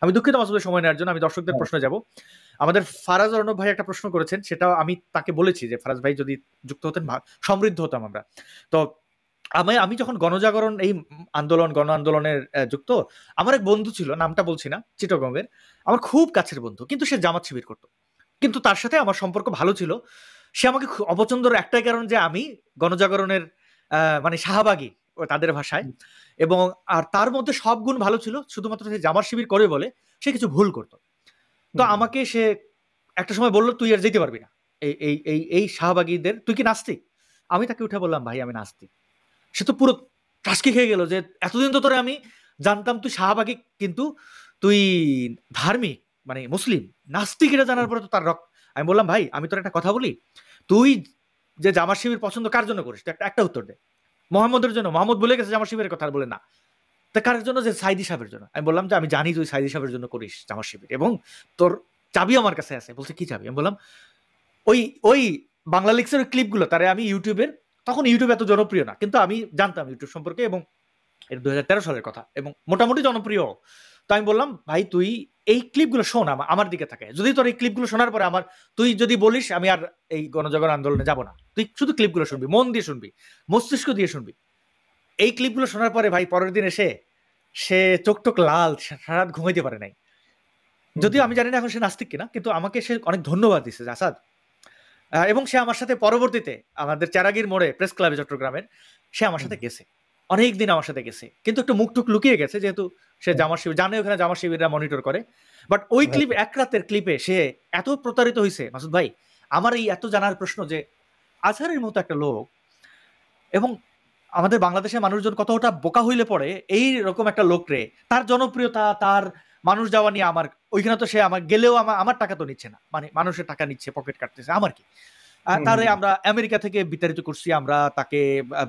আমি দুঃখিত মাসুদ ভাই সময় নেওয়ার জন্য। আমি দর্শকদের প্রশ্নে যাব। আমাদের ফারাজ অর্ণব ভাই একটা প্রশ্ন করেছেন, সেটাও আমি তাকে বলেছি যে ফারাজ ভাই যদি যুক্ত হতেন সমৃদ্ধ হতাম আমরা। তো আমি যখন গণজাগরণ এই আন্দোলন গণ আন্দোলনের যুক্ত, আমার এক বন্ধু ছিল, নামটা বলছি না, চিটাগংয়ের, আমার খুব কাছের বন্ধু, কিন্তু সে জামাত শিবির করতো। কিন্তু তার সাথে আমার সম্পর্ক ভালো ছিল। সে আমাকে অপছন্দর একটাই কারণ যে আমি গণজাগরণের মানে শাহবাগী তাদের ভাষায়, এবং আর তার মধ্যে সব গুণ ভালো ছিল, শুধুমাত্র সে জামাত শিবির করে বলে সে কিছু ভুল করতো। তো আমাকে সে একটা সময় বললো, তুই আর যেতে পারবি না এই এই এই এই শাহবাগীদের, তুই কি নাস্তিক? আমি তাকে উঠে বললাম, ভাই আমি নাস্তিক। সে তো পুরো টাসকি খেয়ে গেল যে এতদিন তো তোরে আমি জানতাম তুই শাহবাগী, কিন্তু তুই ধার্মিক মানে মুসলিম, নাস্তিক এটা জানার পরে তো তার আমি বললাম, ভাই আমি তোর একটা কথা বলি, তুই যে জামাত শিবির পছন্দ কার জন্য করিস? একটা উত্তর দে। মোহাম্মদের জন্য? মোহাম্মদ বলে গেছে জামাত শিবিরের কথা? বলে না। তা কার জন্য? যে সাইদি সাহেবের জন্য। আমি বললাম যে আমি জানি তুই সাইদি সাহেবের জন্য করিস জামাত শিবির, এবং তোর চাবি আমার কাছে আছে। বলছে কি চাবি? আমি বললাম ওই ওই বাংলা লিক্সের ক্লিপগুলো, তারে আমি ইউটিউবের, তখন ইউটিউব এত জনপ্রিয় না, কিন্তু আমি জানতাম ইউটিউব সম্পর্কে, এবং এটা 2013 সালের কথা, এবং মোটামুটি জনপ্রিয়। তো আমি বললাম, ভাই তুই এই ক্লিপগুলো শোন, আমার দিকে থাকে, যদি তোর এই ক্লিপগুলো শোনার পরে তুই যদি বলিস আমি আর এই গণজাগরণ আন্দোলনে যাব না, তুই শুধু ক্লিপগুলো শুনবি, মন দিয়ে শুনবি, মস্তিষ্ক দিয়ে শুনবি। এই ক্লিপগুলো শোনার পরে ভাই পরের দিন এসে সে চোখ টোক লাল, সারা রাত ঘুমাইতে পারে নাই। যদিও আমি জানি না এখন সে নাস্তিক কিনা, কিন্তু আমাকে সে অনেক ধন্যবাদ দিচ্ছে আসাদ। এবং সে আমার সাথে পরবর্তীতে আমাদের চারাগির মোড়ে প্রেস ক্লাবে চট্টগ্রামের, সে আমার সাথে গেছে, অনেক দিন আমার সাথে গেছে, কিন্তু একটু মুখ টুক লুকিয়ে গেছে, যেহেতু সে জামাত শিবির জানে, ওখানে জামাত শিবিররা মনিটর করে। বাট ওই ক্লিপ, এক রাতের ক্লিপে সে এত প্রতারিত হয়েছে মাসুদ ভাই। আমার এই এত জানার প্রশ্ন যে আজহারের মতো একটা লোক, এবং আমাদের বাংলাদেশের মানুষজন কতটা বোকা হইলে পড়ে এই রকম একটা লোক রে, তার জনপ্রিয়তা, তার মানুষ যাওয়া নিয়ে, আমার ওইখানে তো সে আমার গেলেও আমার টাকা তো নিচ্ছে না, মানে মানুষের টাকা নিচ্ছে, পকেট কাটতেছে, আমার কি? তারে আমরা আমেরিকা থেকে বিতাড়িত করছি, আমরা তাকে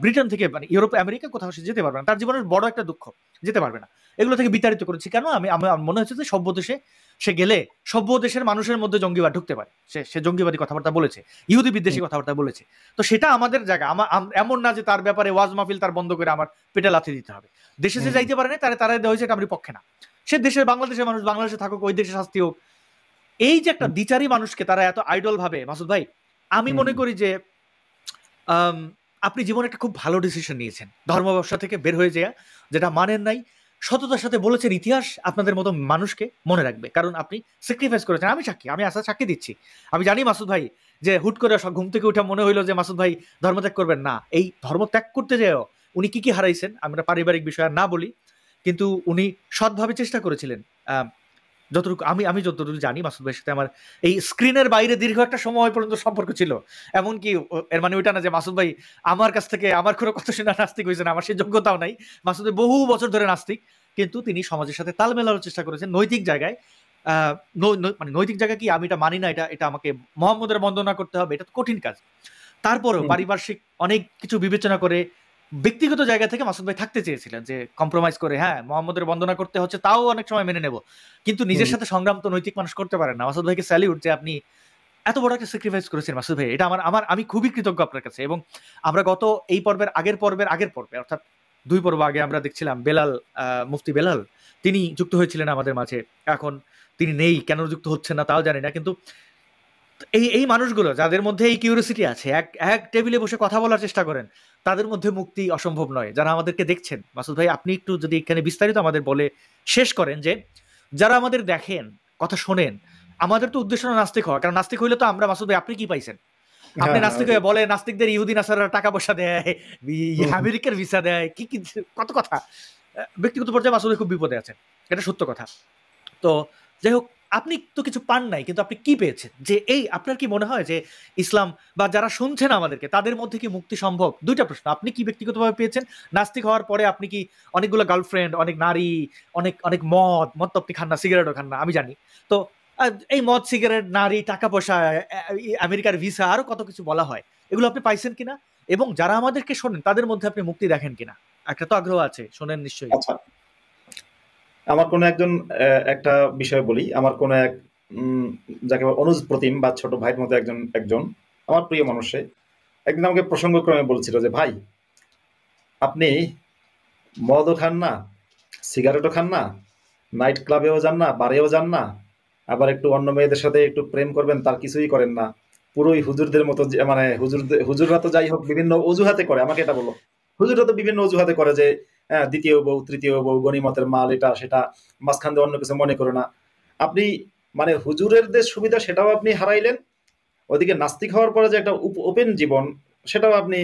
ব্রিটেন থেকে, মানে ইউরোপ আমেরিকা কোথাও সে যেতে পারবে না, তার জীবনের বড় একটা দুঃখ, যেতে পারবে না, এগুলো থেকে বিতাড়িত করেছি। কেন? আমার মনে হচ্ছে যে সভ্য দেশে সে গেলে সভ্য দেশের মানুষের মধ্যে জঙ্গিবাদ ঢুকতে পারে, সে জঙ্গিবাদী কথাবার্তা বলেছে, ইহুদি বিদ্বেষী কথাবার্তা বলেছে। তো সেটা আমাদের জায়গা, এমন না যে তার ব্যাপারে ওয়াজ মাহফিল তার বন্ধ করে আমার পেটে লাথি দিতে হবে। দেশে যে যাইতে পারে না, তারা দেওয়া হয়েছে, এটা আমার পক্ষে না। সে দেশের, বাংলাদেশের মানুষ বাংলাদেশে থাকুক, ওই দেশে শাস্তি হোক। এই যে একটা দ্বিচারী মানুষকে তারা এত আইডল ভাবে, মাসুদ ভাই আমি মনে করি যে আপনি জীবনে একটা খুব ভালো ডিসিশন নিয়েছেন, ধর্ম ব্যবসা থেকে বের হয়ে যাওয়া, যেটা মানেন নাই, সততার সাথে বলেছেন, ইতিহাস আপনাদের মতো মানুষকে মনে রাখবে, কারণ আপনি স্যাক্রিফাইস করেছেন। আমি সাক্ষী, আমি আশা সাক্ষী দিচ্ছি। আমি জানি মাসুদ ভাই যে হুট করে ঘুম থেকে উঠে মনে হইলো যে মাসুদ ভাই ধর্ম ত্যাগ করবেন না, এই ধর্ম ত্যাগ করতে যেও উনি কি কি হারাইছেন আমরা পারিবারিক বিষয় না বলি, কিন্তু উনি সৎভাবে চেষ্টা করেছিলেন। যতটুকু আমি যতটুকু জানি, মাসুদ ভাইয়ের সাথে আমার এই স্ক্রিনের বাইরে দীর্ঘ একটা সময় পর্যন্ত সম্পর্ক ছিল। এমনকি এর মানে ওইটা না যে মাসুদ ভাই আমার কাছ থেকে আমার কোনো কথা শুনে নাস্তিক হয়েছেন, আমার সেই যোগ্যতাও নাই। মাসুদ ভাই বহু বছর ধরে নাস্তিক, কিন্তু তিনি সমাজের সাথে তাল মেলানোর চেষ্টা করেছেন নৈতিক জায়গায়। মানে নৈতিক জায়গা কি, আমি এটা মানি না, এটা আমাকে মোহাম্মদের বন্দনা করতে হবে, এটা তো কঠিন কাজ। তারপরেও পারিপার্শ্বিক অনেক কিছু বিবেচনা করে ব্যক্তিগত জায়গা থেকে মাসুদ ভাই থাকতে চেয়েছিলেন, যে কম্প্রোমাইজ করে, হ্যাঁ মোহাম্মদের বন্দনা করতে হচ্ছে, তাও অনেক সময় মেনে নেব, কিন্তু নিজের সাথে সংগ্রাম তো নৈতিক মানুষ করতে পারেন না। মাসুদ ভাইকে স্যালিউট যে আপনি এত বড় একটা স্যাক্রিফাইস করেছেন মাসুদ ভাই, এটা আমি খুবই কৃতজ্ঞ আপনার কাছে। এবং আমরা গত এই পর্বের আগের পর্বে অর্থাৎ 2 পর্ব আগে আমরা দেখছিলাম বেলাল, মুফতি বেলাল, তিনি যুক্ত হয়েছিলেন আমাদের মাঝে। এখন তিনি নেই, কেন যুক্ত হচ্ছেন না তাও জানি না, কিন্তু এই মানুষগুলো যাদের মধ্যে এই কিউরিওসিটি আছে, এক টেবিলে বসে কথা বলার চেষ্টা করেন, তাদের মধ্যে মুক্তি অসম্ভব নয়। যারা আমাদেরকে দেখছেন, মাসুদ ভাই আপনি একটু যদি এখানে বিস্তারিত আমাদের বলে শেষ করেন, যে যারা আমাদের দেখেন, কথা শোনেন, আমাদের তো উদ্দেশ্য না নাস্তিক হওয়া, কারণ নাস্তিক হইলে তো আমরা, মাসুদ ভাই আপনি কি পাইছেন? আপনি নাস্তিক হয়ে বলে নাস্তিকদের ইহুদি নাসারারা টাকা পয়সা দেয়, আমেরিকার ভিসা দেয়, কি কত কথা। ব্যক্তিগত পর্যায়ে মাসুদ ভাই খুব বিপদে আছেন, এটা সত্য কথা। তো যাই হোক, আপনি তো কিছু পান নাই, কিন্তু আপনি কি পেয়েছেন? যে এই আপনার কি মনে হয় যে ইসলাম বা যারা শুনছেন আমাদেরকে, তাদের মধ্যে কি মুক্তি সম্ভব? 2টা প্রশ্ন, আপনি কি ব্যক্তিগতভাবে পেয়েছেন? নাস্তিক হওয়ার পরে আপনি কি অনেকগুলো গার্লফ্রেন্ড, অনেক নারী, অনেক অনেক মদ তো আপনি খান না, সিগারেটও খান না আমি জানি। তো এই মদ, সিগারেট, নারী, টাকা পয়সা, আমেরিকার ভিসা, আরো কত কিছু বলা হয়, এগুলো আপনি পাইছেন কিনা? এবং যারা আমাদেরকে শোনেন তাদের মধ্যে আপনি মুক্তি দেখেন কিনা? একটা তো আগ্রহ আছে, শোনেন নিশ্চয়ই। আচ্ছা, আমার কোনো একজন একটা বিষয় বলি। আমার কোনো এক যাকে অনুজ প্রতিম বা ছোট ভাইয়ের মতো একজন আমার প্রিয় মানুষে একদিন আমাকে প্রসঙ্গক্রমে বলছিল যে, ভাই আপনি মদও খান না, সিগারেটও খান না, নাইট ক্লাবেও যান না, বারেও যান না, আবার একটু অন্য মেয়েদের সাথে একটু প্রেম করবেন তার কিছুই করেন না। পুরোই হুজুরদের মতো মানে হুজুররা তো যাই হোক বিভিন্ন অজুহাতে করে, আমাকে এটা বলো, হুজুররা তো বিভিন্ন অজুহাতে করে যে দ্বিতীয় বউ, তৃতীয় বউ, গনিমতের মাল, এটা সেটা, মাঝখান দিয়ে অন্য কিছু মনে করো না। আপনি মানে হুজুরের যে সুবিধা সেটাও আপনি হারাইলেন, ওদিকে নাস্তিক হওয়ার পরে যে একটা ওপেন জীবন সেটাও আপনি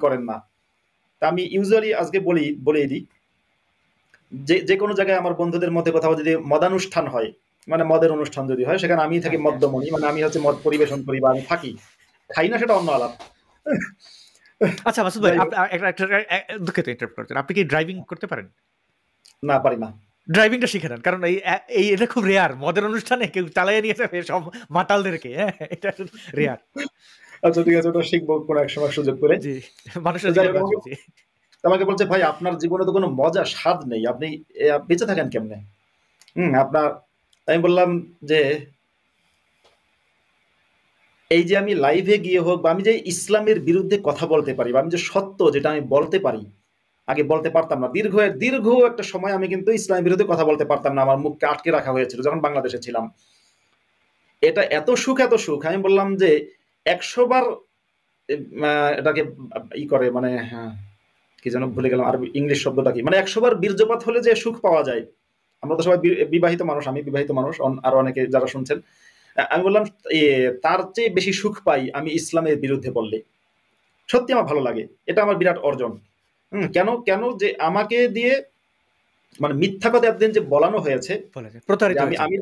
করেন না। তা আমি ইউজুয়ালি আজকে বলেই দিই, যে যে কোনো জায়গায় আমার বন্ধুদের মধ্যে কোথাও যদি মদানুষ্ঠান হয়, মানে মদের অনুষ্ঠান যদি হয়, সেখানে আমি থাকি হ্যাঁ হ্যাঁ। মদ্যমণি, মানে আমি হচ্ছে মদ পরিবেশন করি বা আমি থাকি, খাই না সেটা অন্য আলাপ। আচ্ছা মাসুদ ভাই, যাই হোক, দুঃখিত ইন্টারাপ্ট করছেন, আপনি কি ড্রাইভিং করতে পারেন? না পারি না। ড্রাইভিংটা শিখে নেন, কারণ এই এটা খুব রেয়ার মদের অনুষ্ঠানে কেউ চালাইয়ে নিয়ে যাবে সব মাতালদেরকে, হ্যাঁ এটা রেয়ার। আচ্ছা ঠিক আছে, ওটা শিখবো কোনো এক সময় সুযোগ করে। জি, তো মানুষের যাই জীবন হোক, বাঁচবে। জি। আমাকে বলছে ভাই আপনার জীবনে তো কোনো মজা স্বাদ নেই, আপনি বেঁচে থাকেন কেমনে? আপনার, আমি বললাম যে এই যে আমি লাইভে গিয়ে হোক বা আমি যে ইসলামের বিরুদ্ধে কথা বলতে পারি বা আমি যে সত্য যেটা আমি বলতে পারি, আগে বলতে পারতাম না। দীর্ঘ একটা সময় আমি কিন্তু ইসলামের বিরুদ্ধে কথা বলতে পারতাম না, আমার মুখকে আটকে রাখা হয়েছিল যখন বাংলাদেশে ছিলাম। এটা এত সুখ, আমি বললাম যে 100 বার এটাকে করে, মানে হ্যাঁ, কি যেন ভুলে গেলাম, আর ইংলিশ শব্দটা কি, মানে 100 বার বীর্যপাত হলে যে সুখ পাওয়া যায়। আমরা তো সবাই বিবাহিত মানুষ, আমি বিবাহিত মানুষ, আরো অনেকে যারা শুনছেন, আমি বললাম এ, তার চেয়ে বেশি সুখ পাই আমি ইসলামের বিরুদ্ধে বললে। সত্যি আমার ভালো লাগে, এটা আমার বিরাট অর্জন। কেন কেন যে আমাকে দিয়ে মানে মিথ্যা কথা এতদিন যে বলানো হয়েছে, বলেছে যে প্রতারিত আমি হয়েছে। আমি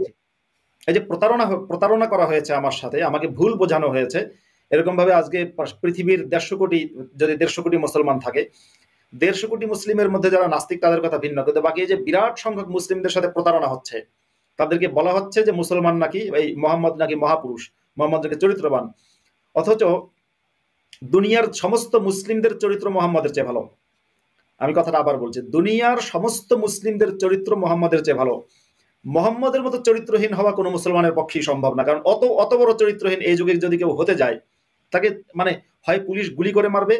এই যে প্রতারণা করা হয়েছে আমার সাথে, আমাকে ভুল বোঝানো হয়েছে, এরকম ভাবে আজকে পৃথিবীর 150 কোটি, যদি 150 কোটি মুসলমান থাকে, 150 কোটি মুসলিমের মধ্যে যারা নাস্তিক তাদের কথা ভিন্ন, কিন্তু বাকি এই যে বিরাট সংখ্যক মুসলিমদের সাথে প্রতারণা হচ্ছে, তাদেরকে বলা হচ্ছে যে মুসলমান নাকি এই মোহাম্মদ নাকি মহাপুরুষ, মোহাম্মদ নাকি চরিত্রবান, অথচ দুনিয়ার সমস্ত মুসলিমদের চরিত্র মোহাম্মদের চেয়ে ভালো। আমি কথাটা আবার বলছি, দুনিয়ার সমস্ত মুসলিমদের চরিত্র মোহাম্মদের চেয়ে ভালো। মোহাম্মদের মতো চরিত্রহীন হওয়া কোনো মুসলমানের পক্ষেই সম্ভব না, কারণ অত অত বড় চরিত্রহীন এই যুগে যদি কেউ হতে যায়, তাকে মানে হয় পুলিশ গুলি করে মারবে,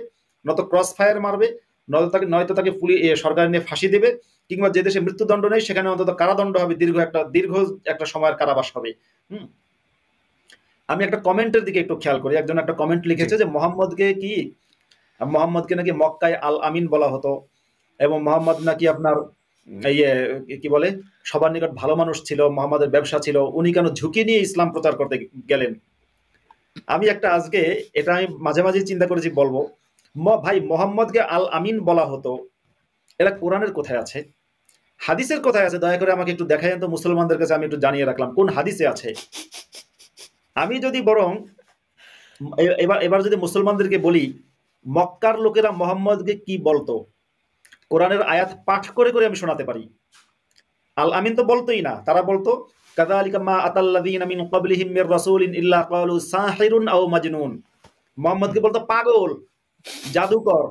নয়তো ক্রস ফায়ার মারবে, নয়তো তাকে সরকার নিয়ে ফাঁসি দেবে, কিংবা যে দেশে মৃত্যুদণ্ড নেই সেখানে অন্তত কারাদণ্ড হবে, দীর্ঘ একটা সময়ের কারাবাস হবে। হুম। আমি একটা কমেন্টের দিকে একটু খেয়াল করি, একজন একটা কমেন্ট জি। লিখেছে যে মোহাম্মদকে নাকি মক্কায় আল আমিন বলা হতো, এবং মোহাম্মদ নাকি আপনার ইয়ে কি বলে সবার নিকট ভালো মানুষ ছিল, মোহাম্মদের ব্যবসা ছিল, উনি কেন ঝুঁকি নিয়ে ইসলাম প্রচার করতে গেলেন? আমি একটা আজকে এটা আমি মাঝে মাঝে চিন্তা করেছি বলবো, ভাই মোহাম্মদকে আল আমিন বলা হতো, এটা কোরআনের কোথায় আছে, হাদিসের কোথায় আছে? দয়া করে আমাকে একটু দেখাই তো, মুসলমানদের কাছে আমি একটু জানিয়ে রাখলাম কোন হাদিসে আছে। আমি যদি বরং এবার এবার যদি মুসলমানদেরকে বলি, মক্কার লোকেরা মোহাম্মদকে কি বলতো, কোরআনের আয়াত পাঠ করে করে আমি শোনাতে পারি। আল আমিন তো বলতোই না, তারা বলতো কাযালিকা মা আতাল্লাযীনা মিন ক্বাবলিহিম মির রাসূলিন ইল্লা ক্বালু সাহিরুন আও মাজনুন। মোহাম্মদকে বলতো পাগল, জাদুকর,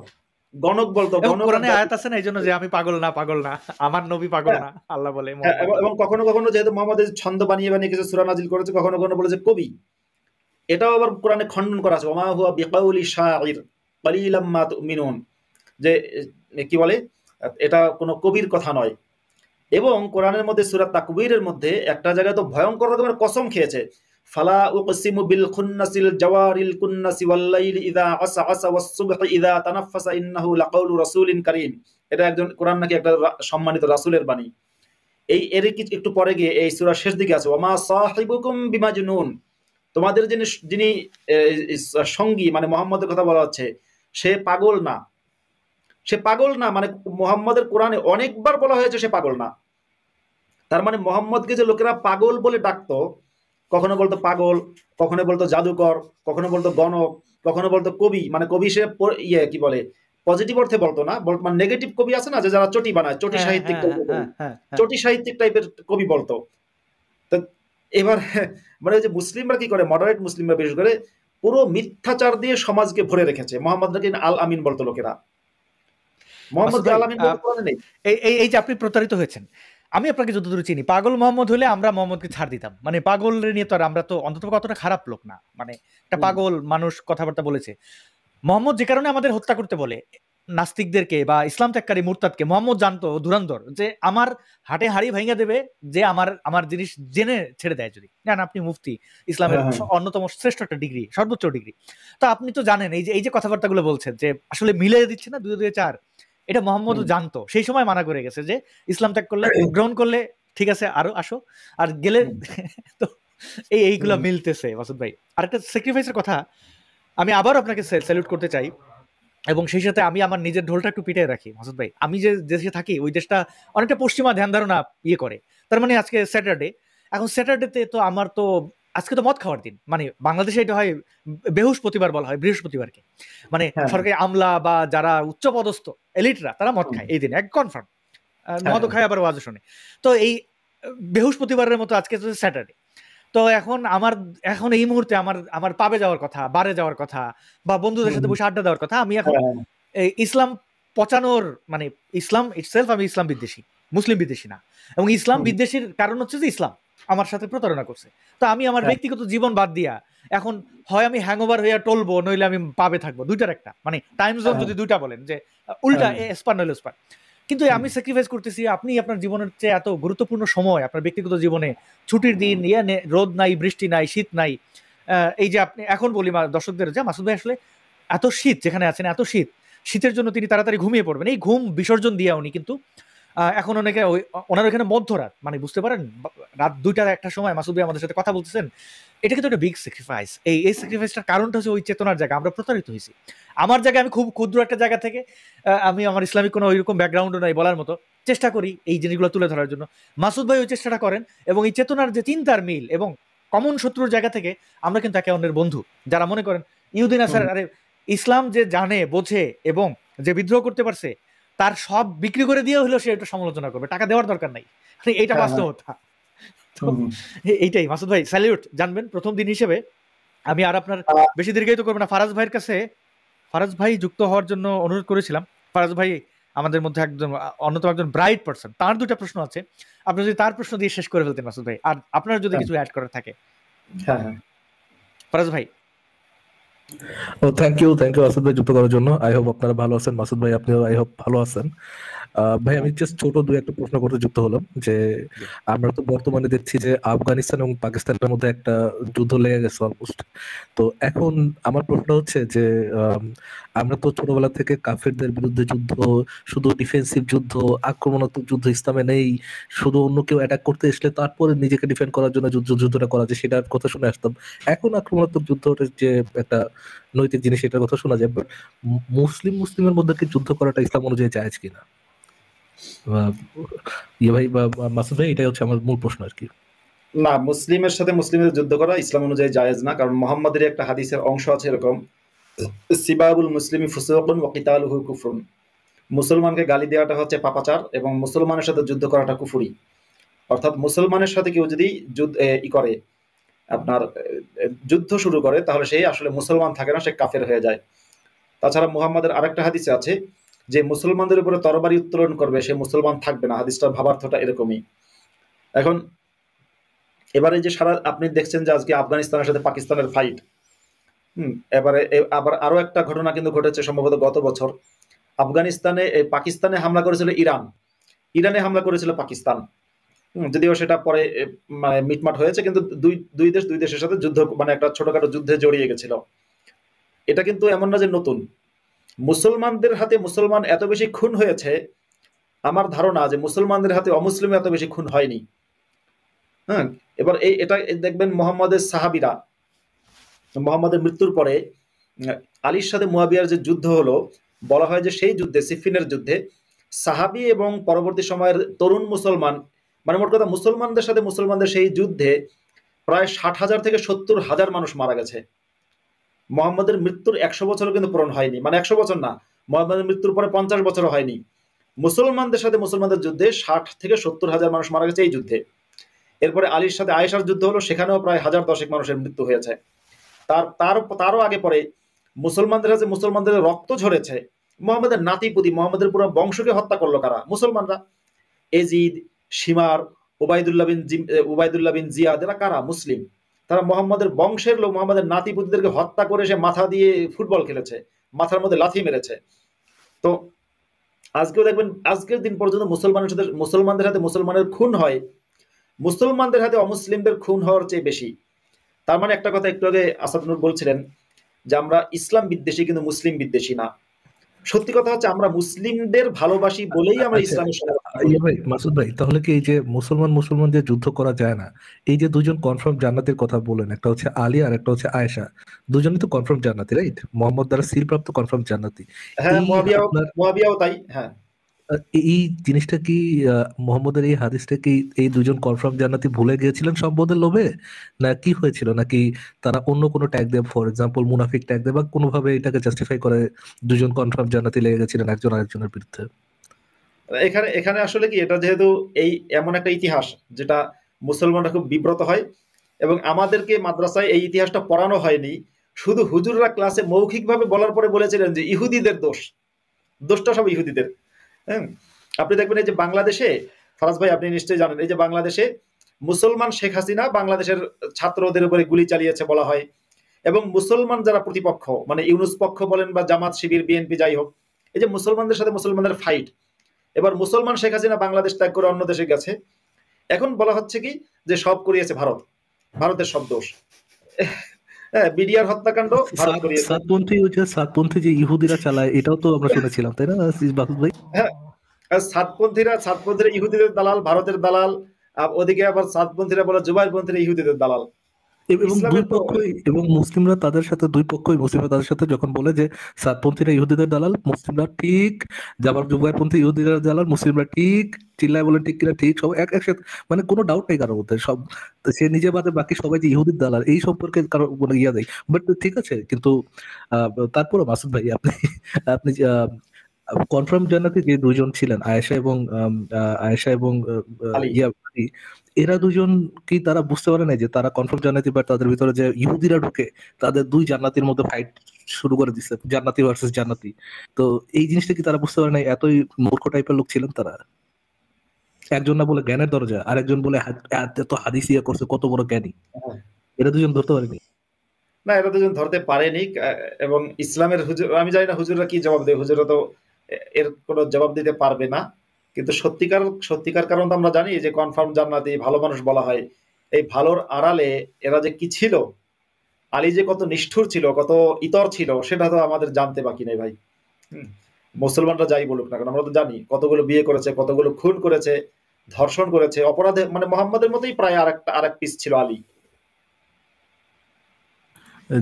গণক বলতো, এবং গণক আর কোরআনে আয়াত জাদুকর। আছে না এই জন্য যে আমি পাগল না, পাগল না, আমার নবী পাগল হ্যাঁ, না, আল্লাহ বলে হ্যাঁ, মোহাম্মদ বলে। এবং কখনো কখনো যেহেতু মোহাম্মদ ছন্দ বানিয়ে বানিয়ে কিছু সূরা নাজিল করেছে, কখনো কখনো বলেছে কবি, এটাও আবার কোরআনে খণ্ডন করা আছে, ওমা হুয়া বিকাউলি শাইর কালিলাম মা তুমিনুন, যে কি বলে এটা কোনো কবির কথা নয়। এবং কোরআনের মধ্যে সূরা তাকবীরের মধ্যে একটা জায়গায় তো ভয়ঙ্কর রকমের কসম খেয়েছে, ফালা উকসিমু বিল খুন্নাসিল জাওয়ারিল কুন্নাসি ওয়াল লাইলি ইযা আসআসা ওয়াস সুবহি ইযা তানাফফাসা ইন্নাহু লাকাউলু রাসূলিন কারীম। এটা একজন কোরআন নাকি একটা সম্মানিত রাসূলের বাণী। এর একটু পরে গিয়ে এই সূরার শেষ দিকে আছে ওমা সাহিবুকুম বিমাজনুন, তোমাদের যিনি যিনি সঙ্গী মানে মুহাম্মদের কথা বলা হচ্ছে, সে পাগল না, সে পাগল না, মানে মুহাম্মদের কোরআনে অনেকবার বলা হয়েছে সে পাগল না। তার মানে মোহাম্মদকে যে লোকেরা পাগল বলে ডাকতো, কখনো বলতো পাগল, কখনো বলতো জাদুকর, কখনো বলতো গণক, কখনো বলতো কবি, মানে কবি সে কি বলে পজিটিভ অর্থে বলতো না, মানে নেগেটিভ কবি আছে না, যে যারা চটি বানায়, চটি হ্যাঁ সাহিত্যিক হ্যাঁ টাইপের কবি, হ্যাঁ হ্যাঁ হ্যাঁ। চটি সাহিত্যিক টাইপের কবি বলতো। তো এবার মানে ওই যে মুসলিমরা কি করে, মডারেট মুসলিমরা বিশেষ করে পুরো মিথ্যাচার দিয়ে সমাজকে ভরে রেখেছে। মোহাম্মদ নাকি আল আমিন বলতো লোকেরা, মাসুদ মোহাম্মদকে ভাই, আল আমিন বলতে পারে নেই। এই এই এই যে আপনি প্রতারিত হয়েছেন, আমি আপনাকে যতদূর চিনি পাগল মোহাম্মদ হলে আমরা মোহাম্মদকে ছাড় দিতাম, মানে পাগল নিয়ে তো আর আমরা তো অন্তত কতটা খারাপ লোক না, মানে একটা হুম, পাগল মানুষ কথাবার্তা বলেছে। মোহাম্মদ যে কারণে আমাদের হত্যা করতে বলে, নাস্তিকদেরকে বা ইসলাম ত্যাগকারী মুরতাদকে মোহাম্মদ জানতো ধুরন্ধর, যে আমার হাটে হাড়ি ভাঙিয়ে দেবে যে আমার আমার জিনিস জেনে ছেড়ে দেয় যদি। জান আপনি মুফতি, ইসলামের অন্যতম শ্রেষ্ঠ একটা ডিগ্রি, সর্বোচ্চ ডিগ্রি, তো আপনি তো জানেন এই যে কথাবার্তাগুলো বলছেন যে আসলে মিলিয়ে দিচ্ছে না 2 2 4, এটা মোহাম্মদও জানতো, সেই সময় মানা করে গেছে যে ইসলাম ত্যাগ করলে, গ্রহণ করলে ঠিক আছে আরো আসো, আর গেলে তো এইগুলা মিলতেছে মাসুদ ভাই। আরেকটা স্যাক্রিফাইসের কথা আমি আবার আপনাকে স্যালুট করতে চাই, এবং সেই সাথে আমি আমার নিজের ঢোলটা একটু পিটাই রাখি মাসুদ ভাই। আমি যে দেশে থাকি ওই দেশটা অনেকটা পশ্চিমা ধ্যান ধারণা ইয়ে করে। তার মানে আজকে স্যাটারডে, এখন স্যাটারডেতে তো আমার তো আজকে তো মদ খাওয়ার দিন, মানে বাংলাদেশে এটা হয় বৃহস্পতিবার বলা হয়, বৃহস্পতিবারকে, মানে সরকারি আমলা বা যারা উচ্চপদস্থ এলিটরা তারা মদ খায় এই দিন, এক কনফার্ম মদও খায় আবার ওয়াজও শোনে। তো এই বৃহস্পতিবারের মতো আজকে তো স্যাটারডে, তো এখন এই মুহূর্তে আমার পাবে যাওয়ার কথা, বারে যাওয়ার কথা, বা বন্ধুদের সাথে বসে আড্ডা দেওয়ার কথা। আমি এখন ইসলাম পচানোর, মানে ইসলাম ইটসেলফ, আমি ইসলাম বিদ্বেষী, মুসলিম বিদ্বেষী না, এবং ইসলাম বিদ্বেষীর কারণ হচ্ছে যে ইসলাম আমার সাথে প্রতারণা করছে। তো আমি আমার ব্যক্তিগত জীবন বাদ দিয়া এখন হয় আমি হ্যাংওভার হইয়া টলবো, নইলে আমি পাবে থাকবো, দুইটার একটা, মানে টাইম জোন যদি দুইটা বলেন যে উল্টা এসপার নইলে ওসপার। কিন্তু আমি স্যাক্রিফাইস করতেছি, আপনি আপনার জীবনের চেয়ে এত গুরুত্বপূর্ণ সময় আপনার ব্যক্তিগত জীবনে, ছুটির দিন, রোদ নাই, বৃষ্টি নাই, শীত নাই, এই যে আপনি এখন বলি দর্শকদের যে মাসুদ ভাই আসলে এত শীত যেখানে আছেন, এত শীতের জন্য তিনি তাড়াতাড়ি ঘুমিয়ে পড়বেন, এই ঘুম বিসর্জন দিয়ে উনি কিন্তু এখন অনেকে ওনার ওখানে মধ্যরাত, মানে বুঝতে পারেন রাত 2টা 1টা সময় মাসুদ ভাই আমাদের সাথে কথা বলতেছেন, এটা কিন্তু একটা বিগ স্যাক্রিফাইস। এই স্যাক্রিফাইসটার কারণটা হচ্ছে ওই চেতনার জায়গা, আমরা প্রতারিত হয়েছি। আমার জায়গায় আমি খুব ক্ষুদ্র একটা জায়গা থেকে, আমি আমার ইসলামিক কোনো ওইরকম ব্যাকগ্রাউন্ডও নাই বলার মতো, চেষ্টা করি এই জিনিসগুলো তুলে ধরার জন্য। মাসুদ ভাই ওই চেষ্টাটা করেন, এবং এই চেতনার যে চিন্তার মিল এবং কমন শত্রুর জায়গা থেকে আমরা কিন্তু একে অন্যের বন্ধু। যারা মনে করেন ইহুদিন আসার, আরে ইসলাম যে জানে, বোঝে এবং যে বিদ্রোহ করতে পারছে, তার সব বিক্রি করে দিয়ে হলেও সে এটা সমালোচনা করবে, টাকা দেওয়ার দরকার নাই, এইটা বাস্তবতা। তো এইটাই মাসুদ ভাই, স্যালিউট জানবেন প্রথম দিন হিসেবে। আমি আর আপনার বেশি দীর্ঘায়িত করবো না, ফারাজ ভাইয়ের কাছে, ফারাজ ভাই যুক্ত হওয়ার জন্য অনুরোধ করেছিলাম। ফারাজ ভাই আমাদের মধ্যে একদম অন্যতম একজন ব্রাইট পারসন, তার 2টা প্রশ্ন আছে, আপনি যদি তার প্রশ্ন দিয়ে শেষ করে ফেলতেন মাসুদ ভাই, আর আপনার যদি কিছু অ্যাড করার থাকে। ফারাজ ভাই। থ্যাংক ইউ মাসুদ ভাই যুক্ত করার জন্য। আই হোপ আপনারা ভালো আছেন। মাসুদ ভাই আপনিও আই হোপ ভালো আছেন। ভাই আমি জাস্ট ছোট 2-1টা প্রশ্ন করতে যুক্ত হলাম, যে আমরা তো বর্তমানে দেখছি যে আফগানিস্তান এবং পাকিস্তানের মধ্যে একটা যুদ্ধ লেগে গেছে অলমোস্ট। তো এখন আমার প্রশ্ন হচ্ছে যে আমরা তো ছোটবেলা থেকে কাফেরদের বিরুদ্ধে যুদ্ধ, শুধু ডিফেন্সিভ যুদ্ধ, আক্রমণাত্মক যুদ্ধ ইসলামে নেই, শুধু অন্য কেউ অ্যাটাক করতে আসলে তারপরে নিজেকে ডিফেন্ড করার জন্য যুদ্ধটা করা যায়, সেটার কথা শুনে আসতাম। এখন আক্রমণাত্মক যুদ্ধটা যে একটা নৈতিক জিনিস, এটার কথা শোনা যায়, বাট মুসলিমের মধ্যে কি যুদ্ধ করাটা ইসলাম অনুযায়ী জায়েজ কিনা? ভাই বা মাসুদ ভাই, এটাই হচ্ছে আমার মূল প্রশ্ন আর কি। না, মুসলিমের সাথে মুসলিমের যুদ্ধ করা ইসলাম অনুযায়ী জায়েজ না, কারণ মুহাম্মাদের একটা হাদিসের অংশ আছে এরকম, সিবাবুল মুসলিমি ফুসুকুন ওয়া কিতালুহু কুফরুন, মুসলমানকে গালি দেওয়াটা হচ্ছে পাপাচার এবং মুসলমানের সাথে যুদ্ধ করাটা কুফরি। অর্থাৎ মুসলমানের সাথে কেউ যদি করে আপনার যুদ্ধ শুরু করে, তাহলে সেই আসলে মুসলমান থাকে না, সে কাফের হয়ে যায়। তাছাড়া মুহাম্মাদের আরেকটা হাদিসে আছে যে মুসলমানদের উপরে তরবারি উত্তোলন করবে সে মুসলমান থাকবে না, হাদিসটার ভাবার্থটা এরকমই। এখন এবারে যে আপনি দেখছেন যে আজকে আফগানিস্তানের সাথে পাকিস্তানের ফাইট, এবারে আবার আরো একটা ঘটনা কিন্তু ঘটেছে সম্ভবত গত বছর। আফগানিস্তানে পাকিস্তানে হামলা করেছিল ইরানে হামলা করেছিল পাকিস্তান। যদিও সেটা পরে মানে মিটমাট হয়েছে, কিন্তু দুই দেশের সাথে যুদ্ধ, মানে একটা ছোটখাটো যুদ্ধে জড়িয়ে গেছিল। এটা কিন্তু এমন না যে নতুন। মুসলমানদের হাতে মুসলমান এত বেশি খুন হয়েছে, আমার ধারণা যে মুসলমানদের হাতে অমুসলিম এত বেশি খুন হয়নি। এবার এটা দেখবেন মুহাম্মাদের সাহাবীরা, মুহাম্মাদের মৃত্যুর পরে আলীর সাথে মুয়াবিয়ার যে যুদ্ধ হলো, বলা হয় যে সেই যুদ্ধে, সিফিনের যুদ্ধে, সাহাবী এবং পরবর্তী সময়ের তরুণ মুসলমান, মানে মোট কথা মুসলমানদের সাথে মুসলমানদের সেই যুদ্ধে প্রায় 60,000 থেকে 70,000 মানুষ মারা গেছে। মুহাম্মাদের মৃত্যুর 100 বছরও কিন্তু পূরণ হয়নি, মানে 100 বছর না, মুহাম্মাদের মৃত্যুর পরে 50 বছরও হয়নি। মুসলমানদের সাথে মুসলমানদের যুদ্ধে 60 থেকে 70,000 মানুষ মারা গেছে এই যুদ্ধে। এরপরে আলীর সাথে আয়েশার যুদ্ধ হলো, সেখানেও প্রায় 1000 মানুষের মৃত্যু হয়েছে। তারও আগে পরে মুসলমানদের কাছে মুসলমানদের রক্ত ঝরেছে। মুহাম্মাদের নাতিপুতি, মুহাম্মাদের পুরো বংশকে হত্যা করলো কারা? মুসলমানরা। Yazid, Shimr, Ubaidullah bin Ziyad, এরা কারা? মুসলিম। তারা মুহাম্মাদের বংশের লোক, মুহাম্মাদের নাতিপুতিদেরকে হত্যা করে সে মাথা দিয়ে ফুটবল খেলেছে, মাথার মধ্যে লাথি মেরেছে। তো আজকেও দেখবেন আজকের দিন পর্যন্ত মুসলমানদের হাতে মুসলমানের খুন হয়, মুসলমানদের হাতে অমুসলিমদের খুন হওয়ার চেয়ে বেশি। তার মানে একটা কথা একটু আগে আসাদ নূর বলছিলেন যে আমরা ইসলাম বিদ্বেষী কিন্তু মুসলিম বিদ্বেষী না। সত্যি কথা হচ্ছে আমরা মুসলিমদের ভালোবাসি বলেই আমরা আচ্ছা, ইসলামের সমালোচনা করি। ভাই মাসুদ ভাই, তাহলে কি এই যে মুসলমান মুসলমান যে যুদ্ধ করা যায় না, এই যে দুজন কনফার্ম জান্নাতের কথা বলেন, একটা হচ্ছে আলী আর একটা হচ্ছে আয়েশা, দুজনই তো কনফার্ম জান্নাতি, রাইট? মোহাম্মদ দ্বারা সিলপ্রাপ্ত কনফার্ম জান্নাতি। হ্যাঁ, এই আপনার মুয়াবিয়াও তাই। হ্যাঁ, এই জিনিসটা কি মোহাম্মদের এই হাদিসটা কি এই দুজন কনফার্ম জান্নাতি ভুলে গিয়েছিলেন সম্পদের লোভে, না কি হয়েছিল, নাকি তারা অন্য কোনো ট্যাগ দেয়, ফর এক্সাম্পল মুনাফিক ট্যাগ দেয়, বা কোনোভাবে এটাকে জাস্টিফাই করে দুজন কনফার্ম জান্নাতি লেগে গেছিলেন একজন আরেকজনের বিরুদ্ধে? এখানে এখানে আসলে কি এটা যেহেতু এই এমন একটা ইতিহাস যেটা মুসলমানরা খুব বিব্রত হয়, এবং আমাদেরকে মাদ্রাসায় এই ইতিহাসটা পড়ানো হয়নি, শুধু হুজুররা ক্লাসে মৌখিকভাবে বলার পরে বলেছিলেন যে ইহুদিদের দোষটা সব ইহুদিদের। হ্যাঁ, আপনি দেখবেন এই যে বাংলাদেশে, ফারাজ ভাই আপনি নিশ্চয়ই জানেন, এই যে বাংলাদেশে মুসলমান শেখ হাসিনা বাংলাদেশের ছাত্রদের উপরে গুলি চালিয়েছে বলা হয়, এবং মুসলমান যারা প্রতিপক্ষ মানে ইউনুস পক্ষ বলেন বা জামাত শিবির বিএনপি যাই হোক, এই যে মুসলমানদের সাথে মুসলমানদের ফাইট, এবার মুসলমান শেখ হাসিনা বাংলাদেশ ত্যাগ করে অন্য দেশে গেছে, এখন বলা হচ্ছে কি যে সব করিয়েছে ভারত, ভারতের সব দোষ। হ্যাঁ, বিডিআর হত্যাকাণ্ড ভারত করিয়েছে। সাতপন্থী যে ইহুদিরা চালায়, এটাও তো আমরা শুনেছিলাম, তাই না বাসুদ ভাই? হ্যাঁ, আর সাতপন্থীরা ইহুদিদের দালাল, ভারতের দালাল, আর ওদিকে আবার সাতপন্থীরা বলে জুবাইরপন্থীরা ইহুদিদের দালাল। এবং দুই ইসলামের তো পক্ষই, এবং মুসলিমরা তাদের সাথে, দুই পক্ষই মুসলিমরা তাদের সাথে যখন বলে যে সাতপন্থীরা ইহুদিদের দালাল, মুসলিমরা ঠিক, যাবার জুবাইরপন্থী ইহুদিদের দালাল, মুসলিমরা ঠিক, চিল্লায় বলেন ঠিক কিনা, ঠিক, সব একসাথে, মানে কোনো ডাউট নেই কারোর মধ্যে, সব সে নিজে বাদে বাকি সবাই যে ইহুদির দালাল এই সম্পর্কে কারো মানে ইয়া দেয়। বাট ঠিক আছে, কিন্তু তারপরে মাসুদ ভাই আপনি আপনি কনফার্ম জান্নাতি যে দুজন ছিলেন, আয়েশা এবং আলী। ইয়া আলী, এরা দুজন কি তারা বুঝতে পারে না যে তারা কনফার্ম জান্নাতি, বা তাদের ভিতরে যে ইহুদিরা ঢুকে তাদের দুই জান্নাতির মধ্যে ফাইট শুরু করে দিচ্ছে, জান্নাতি ভার্সেস জান্নাতি? তো এই জিনিসটা কি তারা বুঝতে পারে না? এতই মূর্খ টাইপের লোক ছিলেন তারা। একজন না বলে জ্ঞানের দরজা, আর একজন বলে এত হাদিস ইয়া করছে, কত বড় জ্ঞানী। হ্যাঁ। এরা দুজন ধরতে পারেনি। না, এরা দুজন ধরতে পারেনি, এবং ইসলামের হুজুর, আমি জানি না হুজুররা কি জবাব দেয়, হুজুররা তো এর কোনো জবাব দিতে পারবে না। কিন্তু সত্যিকার কারণ তো আমরা জানি যে কনফার্ম জান্নাতি ভালো মানুষ বলা হয়, এই ভালোর আড়ালে এরা যে কি ছিল, আলী যে কত নিষ্ঠুর ছিল, কত ইতর ছিল, সেটা তো আমাদের জানতে বাকি নেই ভাই। হুম, মুসলমানরা যাই বলুক না কেন, আমরা তো জানি কতগুলো বিয়ে করেছে, কতগুলো খুন করেছে, ধর্ষণ করেছে, অপরাধে মানে মোহাম্মদের মতোই প্রায় আরেক পিস ছিল আলী।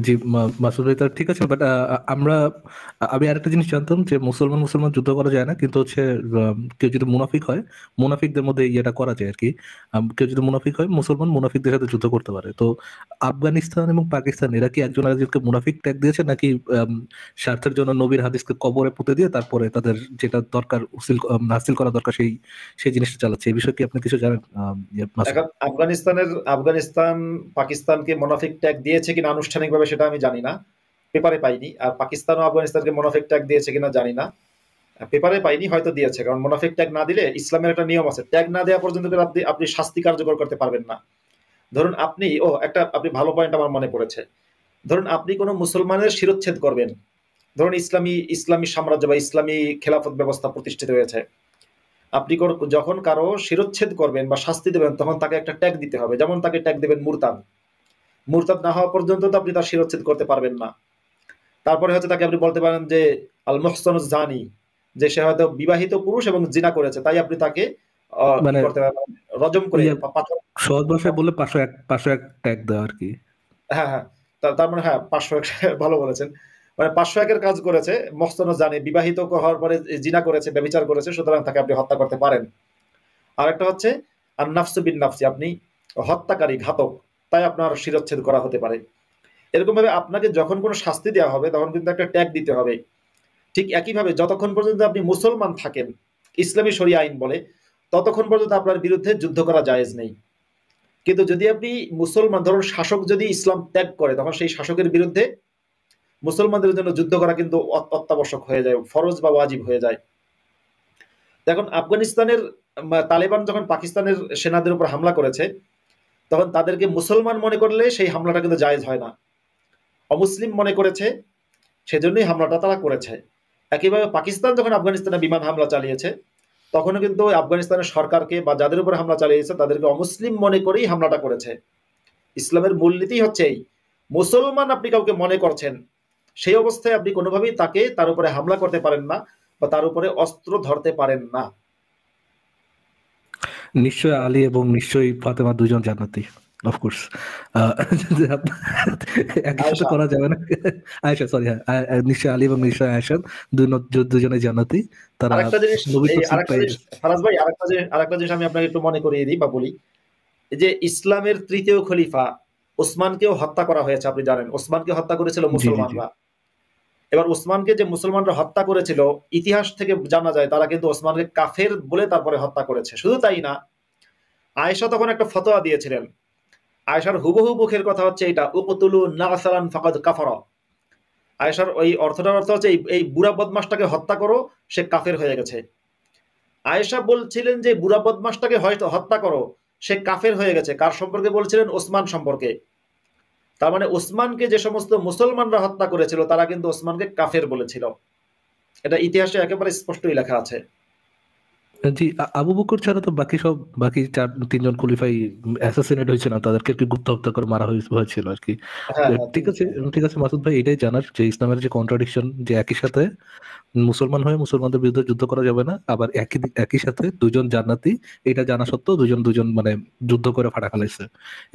জি, মাসুদ ভাই, তার ঠিক আছে, বাট আমি আরেকটা জিনিস জানতাম যে মুসলমান মুসলমান যুদ্ধ করা যায় না, কিন্তু হচ্ছে কেউ যদি মুনাফিক হয়, মুনাফিকদের মধ্যে ইয়েটা করা যায় আর কি। কেউ যদি মুনাফিক হয়, মুসলমান মুনাফিকদের সাথে যুদ্ধ করতে পারে। তো আফগানিস্তান এবং পাকিস্তান এরা কি একজন আরেকজনকে মুনাফিক ট্যাগ দিয়েছে, নাকি স্বার্থের জন্য নবীর হাদিসকে কবরে পুঁতে দিয়ে তারপরে তাদের যেটা দরকার হাসিল করা দরকার সেই সেই জিনিসটা চালাচ্ছে? এই বিষয়ে কি আপনি কিছু জানেন মাসুদ? এখন আফগানিস্তান পাকিস্তানকে মোনাফিক ট্যাগ দিয়েছে কিনা আনুষ্ঠানিকভাবে সেটা আমি জানি না, পেপারে পাইনি। আর পাকিস্তানও আফগানিস্তানকে মোনাফিক ট্যাগ দিয়েছে কিনা জানি না, পেপারে পাইনি, হয়তো দিয়েছে। কারণ মোনাফিক ট্যাগ না দিলে ইসলামের একটা নিয়ম আছে, ট্যাগ না দেওয়া পর্যন্ত আপনি শাস্তি কার্যকর করতে পারবেন না। ধরুন আপনি ভালো পয়েন্ট আমার মনে পড়েছে। ধরুন আপনি কোনো মুসলমানের শিরচ্ছেদ করবেন, ধরুন ইসলামী সাম্রাজ্য বা ইসলামী খেলাফত ব্যবস্থা প্রতিষ্ঠিত হয়েছে, আপনি যখন কারো শিরচ্ছেদ করবেন বা শাস্তি দেবেন তখন তাকে একটা ট্যাগ দিতে হবে, যেমন তাকে ট্যাগ দেবেন মুরতাদ। মুরতাদ না হওয়া পর্যন্ত তো আপনি তার শিরচ্ছেদ করতে পারবেন না। তারপরে হচ্ছে তাকে আপনি বলতে পারেন যে আল মুহসানুজ জানি, যে সে হয়তো বিবাহিত পুরুষ এবং জিনা করেছে, তাই আপনি তাকে মানে করতে পারেন রজম করে পাথর। সহজ ভাষায় বললে 501 ট্যাগ দেওয়া আর কি। হ্যাঁ, হ্যাঁ, তার মানে হ্যাঁ 501 ভালো বলেছেন, মানে 501-এর কাজ করেছে, মহসানুজ জানি, বিবাহিত হওয়ার পরে জিনা করেছে, ব্যভিচার করেছে, সুতরাং তাকে আপনি হত্যা করতে পারেন। আরেকটা হচ্ছে আর নাফসু বিন নাফসি, আপনি হত্যাকারী, ঘাতক, তাই আপনার শিরচ্ছেদ করা হতে পারে। এরকম ভাবে আপনাকে যখন কোনো শাস্তি দেওয়া হবে তখন কিন্তু একটা ট্যাগ দিতে হবে। ঠিক একইভাবে যতক্ষণ পর্যন্ত আপনি মুসলমান থাকেন, ইসলামী শরিয়া আইন বলে, ততক্ষণ পর্যন্ত আপনার বিরুদ্ধে যুদ্ধ করা জায়েজ নেই। কিন্তু যদি আপনি মুসলমান, ধরুন শাসক যদি ইসলাম ত্যাগ করে, তখন সেই শাসকের বিরুদ্ধে মুসলমানদের জন্য যুদ্ধ করা কিন্তু অত্যাবশ্যক হয়ে যায়, ফরজ বা ওয়াজিব হয়ে যায়। এখন আফগানিস্তানের তালেবান যখন পাকিস্তানের সেনাদের উপর হামলা করেছে, তখন তাদেরকে মুসলমান মনে করলে সেই হামলাটা কিন্তু জায়েজ হয় না, অমুসলিম মনে করেছে, সেজন্যই হামলাটা তারা করেছে। একইভাবে পাকিস্তান যখন আফগানিস্তানে বিমান হামলা চালিয়েছে, তখনও কিন্তু আফগানিস্তানের সরকারকে বা যাদের উপর হামলা চালিয়েছে তাদেরকে অমুসলিম মনে করেই হামলাটা করেছে। ইসলামের মূলনীতি হচ্ছে এই, মুসলমান আপনি কাউকে মনে করছেন, সেই অবস্থায় আপনি কোনোভাবেই তার উপরে হামলা করতে পারেন না বা তার উপরে অস্ত্র ধরতে পারেন না। নিশ্চয় আলী এবং নিশ্চয়ই ফাতেমা দুজন জান্নাতি, অফকোর্স। একই সাথে করা যাবে না। আয়েশা, সরি, হ্যাঁ, নিশ্চয় আলী এবং নিশ্চয় আয়েশা দুজনে জান্নাতি। তারা আরেকটা জিনিস, নবী তফসির পেয়ে গেছে। ফারাজ ভাই, আরেকটা জিনিস আমি আপনাকে একটু মনে করিয়ে দিই বা বলি, যে ইসলামের তৃতীয় খলিফা ওসমানকেও হত্যা করা হয়েছে, আপনি জানেন ওসমানকে হত্যা করেছিল মুসলমানরা। এবার ওসমানকে যে মুসলমানরা হত্যা করেছিল, ইতিহাস থেকে জানা যায় তারা কিন্তু ওসমানকে কাফের বলে তারপরে হত্যা করেছে। শুধু তাই না, আয়েশা তখন একটা ফতোয়া দিয়েছিলেন, আয়েশার হুবহু মুখের কথা হচ্ছে এটা, উকতুলু নাসালান ফাকাদ কাফারা। আয়েশার ওই অর্থটার অর্থ হচ্ছে এই বুড়া বদমাসটাকে হত্যা করো, সে কাফের হয়ে গেছে। আয়েশা বলছিলেন যে বুড়া বদমাসটাকে হয়তো হত্যা করো, সে কাফের হয়ে গেছে। কার সম্পর্কে বলছিলেন? ওসমান সম্পর্কে। তার মানে ওসমানকে যে সমস্ত মুসলমানরা হত্যা করেছিল তারা কিন্তু ওসমানকে কাফের বলেছিল। এটা ইতিহাসে একেবারে স্পষ্টই লেখা আছে। জি, আবু বকর ছাড়া তো বাকি তিনজন খলিফাই অ্যাসাসিনেট হয়েছে না, তাদেরকে কি গুপ্ত হত্যা করে মারা হয়েছিল আর কি। ঠিক আছে মাসুদ ভাই, এটাই জানার যে ইসলামের যে কন্ট্রাডিকশন, যে একই সাথে মুসলমান হয়ে মুসলমানদের বিরুদ্ধে যুদ্ধ করা যাবে না, আবার একই সাথে দুজন জান্নাতি, এটা জানা সত্ত্বেও দুজন মানে যুদ্ধ করে ফাটা ফেলাইছে,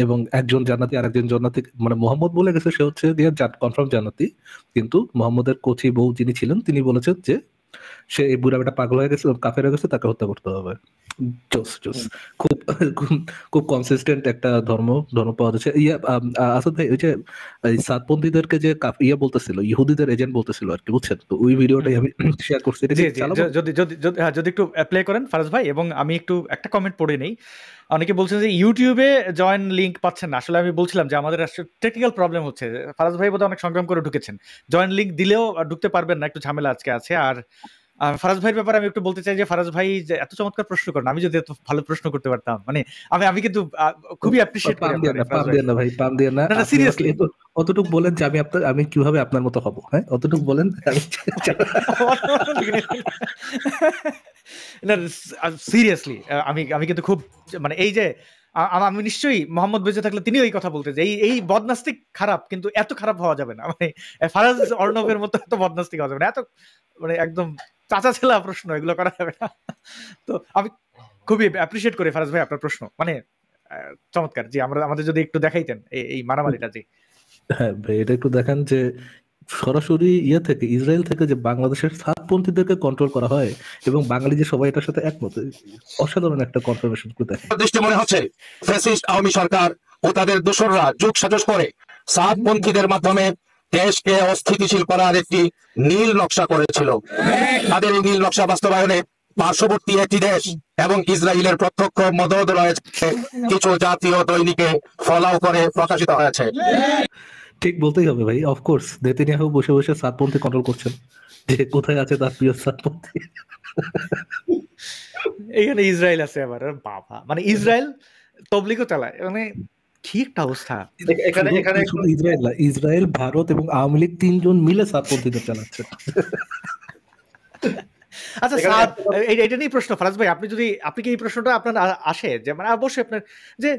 এবং একজন জান্নাতি আরেকজন জান্নাতি, মানে মোহাম্মদ বলে গেছে সে হচ্ছে দিয়ে কনফার্ম জান্নাতি, কিন্তু মোহাম্মদের কোচি বউ যিনি ছিলেন তিনি বলেছেন যে সে এই বুড়া বেটা পাগল হয়ে গেছে, কাফের হয়ে গেছে, তাকে হত্যা করতে হবে। খুব খুব কনসিস্টেন্ট একটা ধর্ম পাওয়া যাচ্ছে। আসাদ ভাই, ওই যে সাতপন্থীদেরকে যে বলতেছিল, ইহুদিদের এজেন্ট বলতেছিল আর কি, বুঝছেন? তো ওই ভিডিওটাই আমি শেয়ার করছি। যদি একটু প্লে করেন ফারাজ ভাই, এবং আমি একটু একটা কমেন্ট পড়ে নেই। অনেকে বলছেন যে ইউটিউবে জয়েন লিঙ্ক পাচ্ছেন না। আসলে আমি বলছিলাম যে আমাদের টেকনিক্যাল প্রবলেম হচ্ছে। ফারাজ ভাই বোধহয় অনেক সংগ্রাম করে ঢুকেছেন, জয়েন লিঙ্ক দিলেও ঢুকতে পারবেন না, একটু ঝামেলা আজকে আছে। আর ফারাজ ভাইয়ের ব্যাপারে আমি একটু বলতে চাই যে ফারাজ ভাই যে এত চমৎকার প্রশ্ন করেন, আমি যদি এত ভালো প্রশ্ন করতে পারতাম, মানে আমি কিন্তু খুবই অ্যাপ্রিশিয়েট করি। পাম দিয়ে না সিরিয়াসলি, অতটুকু বলেন যে আমি কিভাবে আপনার মতো হব। হ্যাঁ, অতটুকু বলেন। সিরিয়াসলি আমি কিন্তু খুব, মানে এই যে আমি নিশ্চয়ই মোহাম্মদ বেঁচে থাকলে তিনি ওই কথা বলতে যে এই বদনাস্তিক খারাপ, কিন্তু এত খারাপ হওয়া যাবে না, মানে ফারাজ অর্ণবের মতো এত বদনাস্তিক হওয়া যাবে না, এত মানে একদম চাচা ছেলা প্রশ্ন এগুলো করা যাবে না। তো আমি খুবই অ্যাপ্রিশিয়েট করি ফারাজ ভাই আপনার প্রশ্ন, মানে চমৎকার। জি, আমাদের যদি একটু দেখাইতেন এই মারামারিটা। জি হ্যাঁ ভাই, এটা একটু দেখান যে সরাসরি থেকে ইসরায়েল থেকে যে বাংলাদেশের সাতপন্থীদেরকে কন্ট্রোল করা হয়, এবং বাঙালি যে সবাই এটার সাথে একমত, অসাধারণ একটা কনফার্মেশন করে দেখে। দৃষ্টি মনে হচ্ছে ফ্যাসিস্ট আওয়ামী সরকার ও তাদের দোসররা যুগ সাজস করে সাতপন্থীদের মাধ্যমে দেশকে অস্থিতিশীল করার একটি নীল নকশা করেছিল। তাদের এই নীল নকশা বাস্তবায়নে পার্শ্ববর্তী একটি দেশ এবং ইসরায়েলের প্রত্যক্ষ মদদ রয়েছে, কিছু জাতীয় দৈনিকে ফলাও করে প্রকাশিত হয়েছে। ঠিক বলতেই হবে ভাই, অফকোর্স নেতানিয়াহু বসে বসে সাতপন্থী কন্ট্রোল করছেন, যে কোথায় আছে তার প্রিয় সাতপন্থী। এখানে ইসরায়েল আছে আবার, বাবা, মানে ইসরায়েল তবলিগও চালায়, মানে কি একটা অবস্থা। এখানে শুধু ইসরায়েল না, ইসরায়েল, ভারত এবং আওয়ামী লীগ তিনজন মিলে সাতপন্থীদের চালাচ্ছে। আচ্ছা, এটা নিয়ে প্রশ্ন ফারাজ ভাই, আপনি কি এই প্রশ্নটা আপনার আসে যে, মানে অবশ্যই আপনার, যে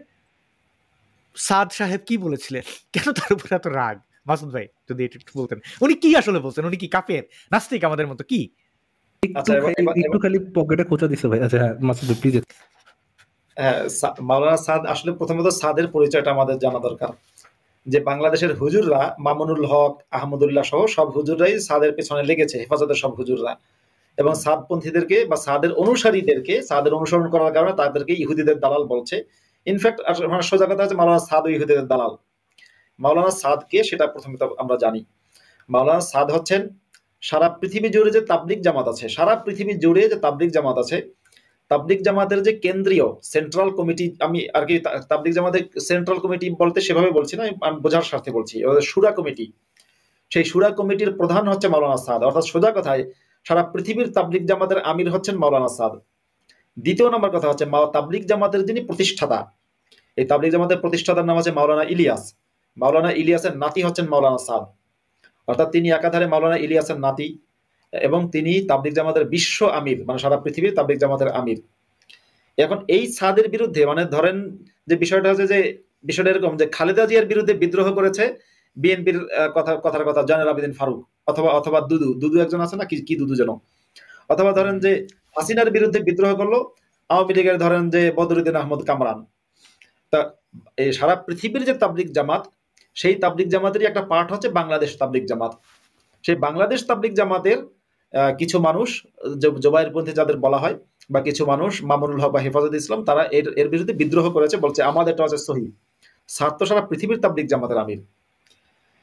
সাদ সাহেব কি বলেছিলেন, কেন তার উপরে এত রাগ? মাসুদ ভাই যদি একটু বলতেন, উনি কি আসলে বলছেন? উনি কি কাফের, নাস্তিক আমাদের মতো কি? একটু খালি পকেটে খোঁচা দিছে ভাই। আচ্ছা, হ্যাঁ মাসুদ প্লিজ। মাওলানা সাদ, আসলে প্রথমত সাদের পরিচয়টা আমাদের জানা দরকার। যে বাংলাদেশের হুজুররা, মামুনুল হক, আহমদুল্লাহ সহ সব হুজুররাই সাদের পেছনে লেগেছে, হেফাজতের সব হুজুররা, এবং সাদপন্থীদেরকে বা সাদের অনুসারীদেরকে, সাদের অনুসরণ করার কারণে তাদেরকে ইহুদিদের দালাল বলছে। ইনফ্যাক্ট সোজা কথা হচ্ছে মাওলানা সাদ ও ইহুদিদের দালাল। মাওলানা সাদকে সেটা প্রথমে আমরা জানি। মাওলানা সাদ হচ্ছেন সারা পৃথিবী জুড়ে যে তাবলিগ জামাত আছে, সারা পৃথিবী জুড়ে যে তাবলিগ জামাত আছে, তাবলিগ জামাতের যে কেন্দ্রীয় সেন্ট্রাল কমিটি, আমি আর কি তাবলিগ জামাতের সেন্ট্রাল কমিটি বলতে সেভাবে বলছি না, আমি বোঝার স্বার্থে বলছি, শুরা কমিটি, সেই শুরা কমিটির প্রধান হচ্ছে মাওলানা সাদ। অর্থাৎ সোজা কথায় সারা পৃথিবীর তাবলিগ জামাতের আমির হচ্ছেন মাওলানা সাদ। দ্বিতীয় নম্বর কথা হচ্ছে তাবলিগ জামাতের যিনি প্রতিষ্ঠাতা, এই তাবলিগ জামাতের প্রতিষ্ঠাতার নাম হচ্ছে মাওলানা ইলিয়াস। মাওলানা ইলিয়াসের নাতি হচ্ছেন মাওলানা সাদ। অর্থাৎ তিনি একাধারে মাওলানা ইলিয়াসের নাতি এবং তিনি তাবলিগ জামাতের বিশ্ব আমির, মানে সারা পৃথিবীর তাবলিগ জামাতের আমির। এখন এই সাদের বিরুদ্ধে মানে ধরেন যে বিষয়টা হচ্ছে যে বিষয়টা এরকম যে খালেদা জিয়ার বিরুদ্ধে বিদ্রোহ করেছে বিএনপির কথার কথা জয়নুল আবেদিন ফারুক, অথবা অথবা দুদু একজন আছে না, কি দুদু যেন, অথবা ধরেন যে হাসিনার বিরুদ্ধে বিদ্রোহ করলো আওয়ামী লীগের ধরেন যে বদরুদ্দিন আহমদ কামরান। তা এই সারা পৃথিবীর যে তাবলিগ জামাত, সেই তাবলিগ জামাতেরই একটা পার্ট হচ্ছে বাংলাদেশ তাবলিগ জামাত। সেই বাংলাদেশ তাবলিগ জামাতের কিছু মানুষ জোবায়েরপন্থী যাদের বলা হয়, বা কিছু মানুষ মামুনুল হক বা হেফাজত ইসলাম, তারা এর বিরুদ্ধে বিদ্রোহ করেছে, বলছে আমাদেরটা হচ্ছে সহি। সাদ তো সারা পৃথিবীর তাবলিগ জামাতের আমির।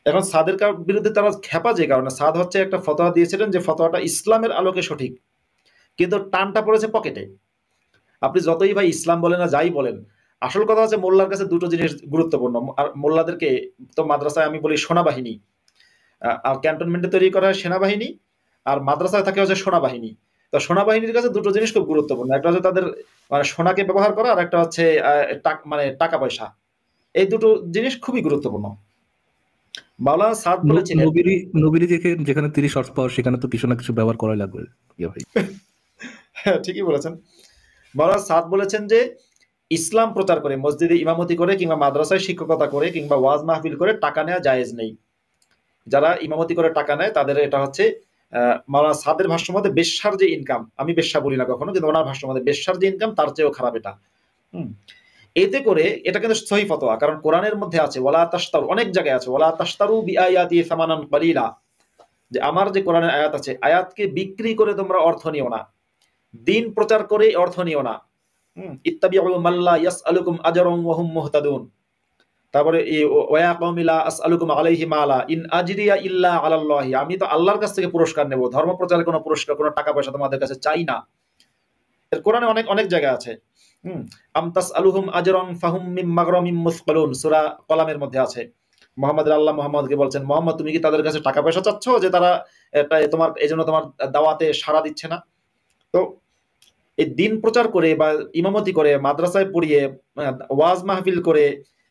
এখন সাদের বিরুদ্ধে তারা খেপা যে কারণে, সাদ হচ্ছে একটা ফতোয়া দিয়েছিলেন যে ফতোয়াটা ইসলামের আলোকে সঠিক, কিন্তু টানটা পড়েছে পকেটে। আপনি যতই ভাই ইসলাম বলেন না যাই বলেন, আসল কথা হচ্ছে মোল্লার কাছে দুটো জিনিস গুরুত্বপূর্ণ। আর মোল্লাদেরকে তো মাদ্রাসায় আমি বলি সেনাবাহিনী, ক্যান্টনমেন্টে তৈরি করা হয় সেনাবাহিনী, আর মাদ্রাসায় থাকে হচ্ছে সেনাবাহিনী। তো সেনাবাহিনীর কাছে দুটো জিনিস খুব গুরুত্বপূর্ণ, একটা হচ্ছে তাদের মানে সোনাকে ব্যবহার করা, আর একটা হচ্ছে মানে টাকা পয়সা। এই দুটো জিনিস খুবই গুরুত্বপূর্ণ। মাওলানা সাদ বলেছিলেন, নবীরি যেখানে 30 হর্স পাওয়ার, সেখানে তো কিছু না কিছু ব্যবহার করাই লাগবে। ভাই হ্যাঁ ঠিকই বলেছেন। মাওলানা সাদ বলেছেন যে ইসলাম প্রচার করে, মসজিদে ইমামতি করে কিংবা মাদ্রাসায় শিক্ষকতা করে কিংবা ওয়াজ মাহফিল করে টাকা নেওয়া জায়েজ নেই। যারা ইমামতি করে টাকা নেয় তাদের এটা হচ্ছে মাওলানা সাদের ভাষ্য মতে বেশ্যার যে ইনকাম, আমি বেশ্যা বলি না কখনো, কিন্তু ওনার ভাষ্য মতে বেশ্যার যে ইনকাম তার চেয়েও খারাপ এটা। এতে করে এটা কিন্তু সহিহ ফতোয়া, কারণ কোরআনের মধ্যে আছে ওয়ালা তাশতারু, অনেক জায়গায় আছে ওয়ালা তাশতারু বিআয়াতি সামানান কালিলা, যে আমার যে কোরআনের আয়াত আছে, আয়াতকে বিক্রি করে তোমরা অর্থ নিও না, দিন প্রচার করে অর্থ নিও না। ইত্তাবিউ মাল্লা ইয়াসআলুকুম আজরান ওয়া হুম মুহতাদুন। তারপরে ওয়া কওমিলা আসআলুকুম আলাইহি মালা ইন আজরিয়া ইল্লা আলাল্লাহি, আমি তো আল্লাহর কাছ থেকে পুরস্কার নেব, ধর্ম প্রচারের কোনো পুরস্কার, কোনো টাকা পয়সা তোমাদের কাছে চাই না। এর কোরআনে অনেক অনেক জায়গা আছে। আম তাসআলুহুম আজরান ফাহুম মিন মাগরামিম মুসকালুন, সূরা কলামের মধ্যে আছে। আল্লাহ মুহাম্মদকে বলছেন, মুহাম্মদ তুমি কি তাদের কাছে টাকা পয়সা চাচ্ছ যে তারা এটা তোমার এইজন্য তোমার দাওয়াতে সাড়া দিচ্ছে না? তো এই দিন প্রচার করে বা ইমামতি করে মাদ্রাসায় পড়িয়ে ওয়াজ মাহফিল করে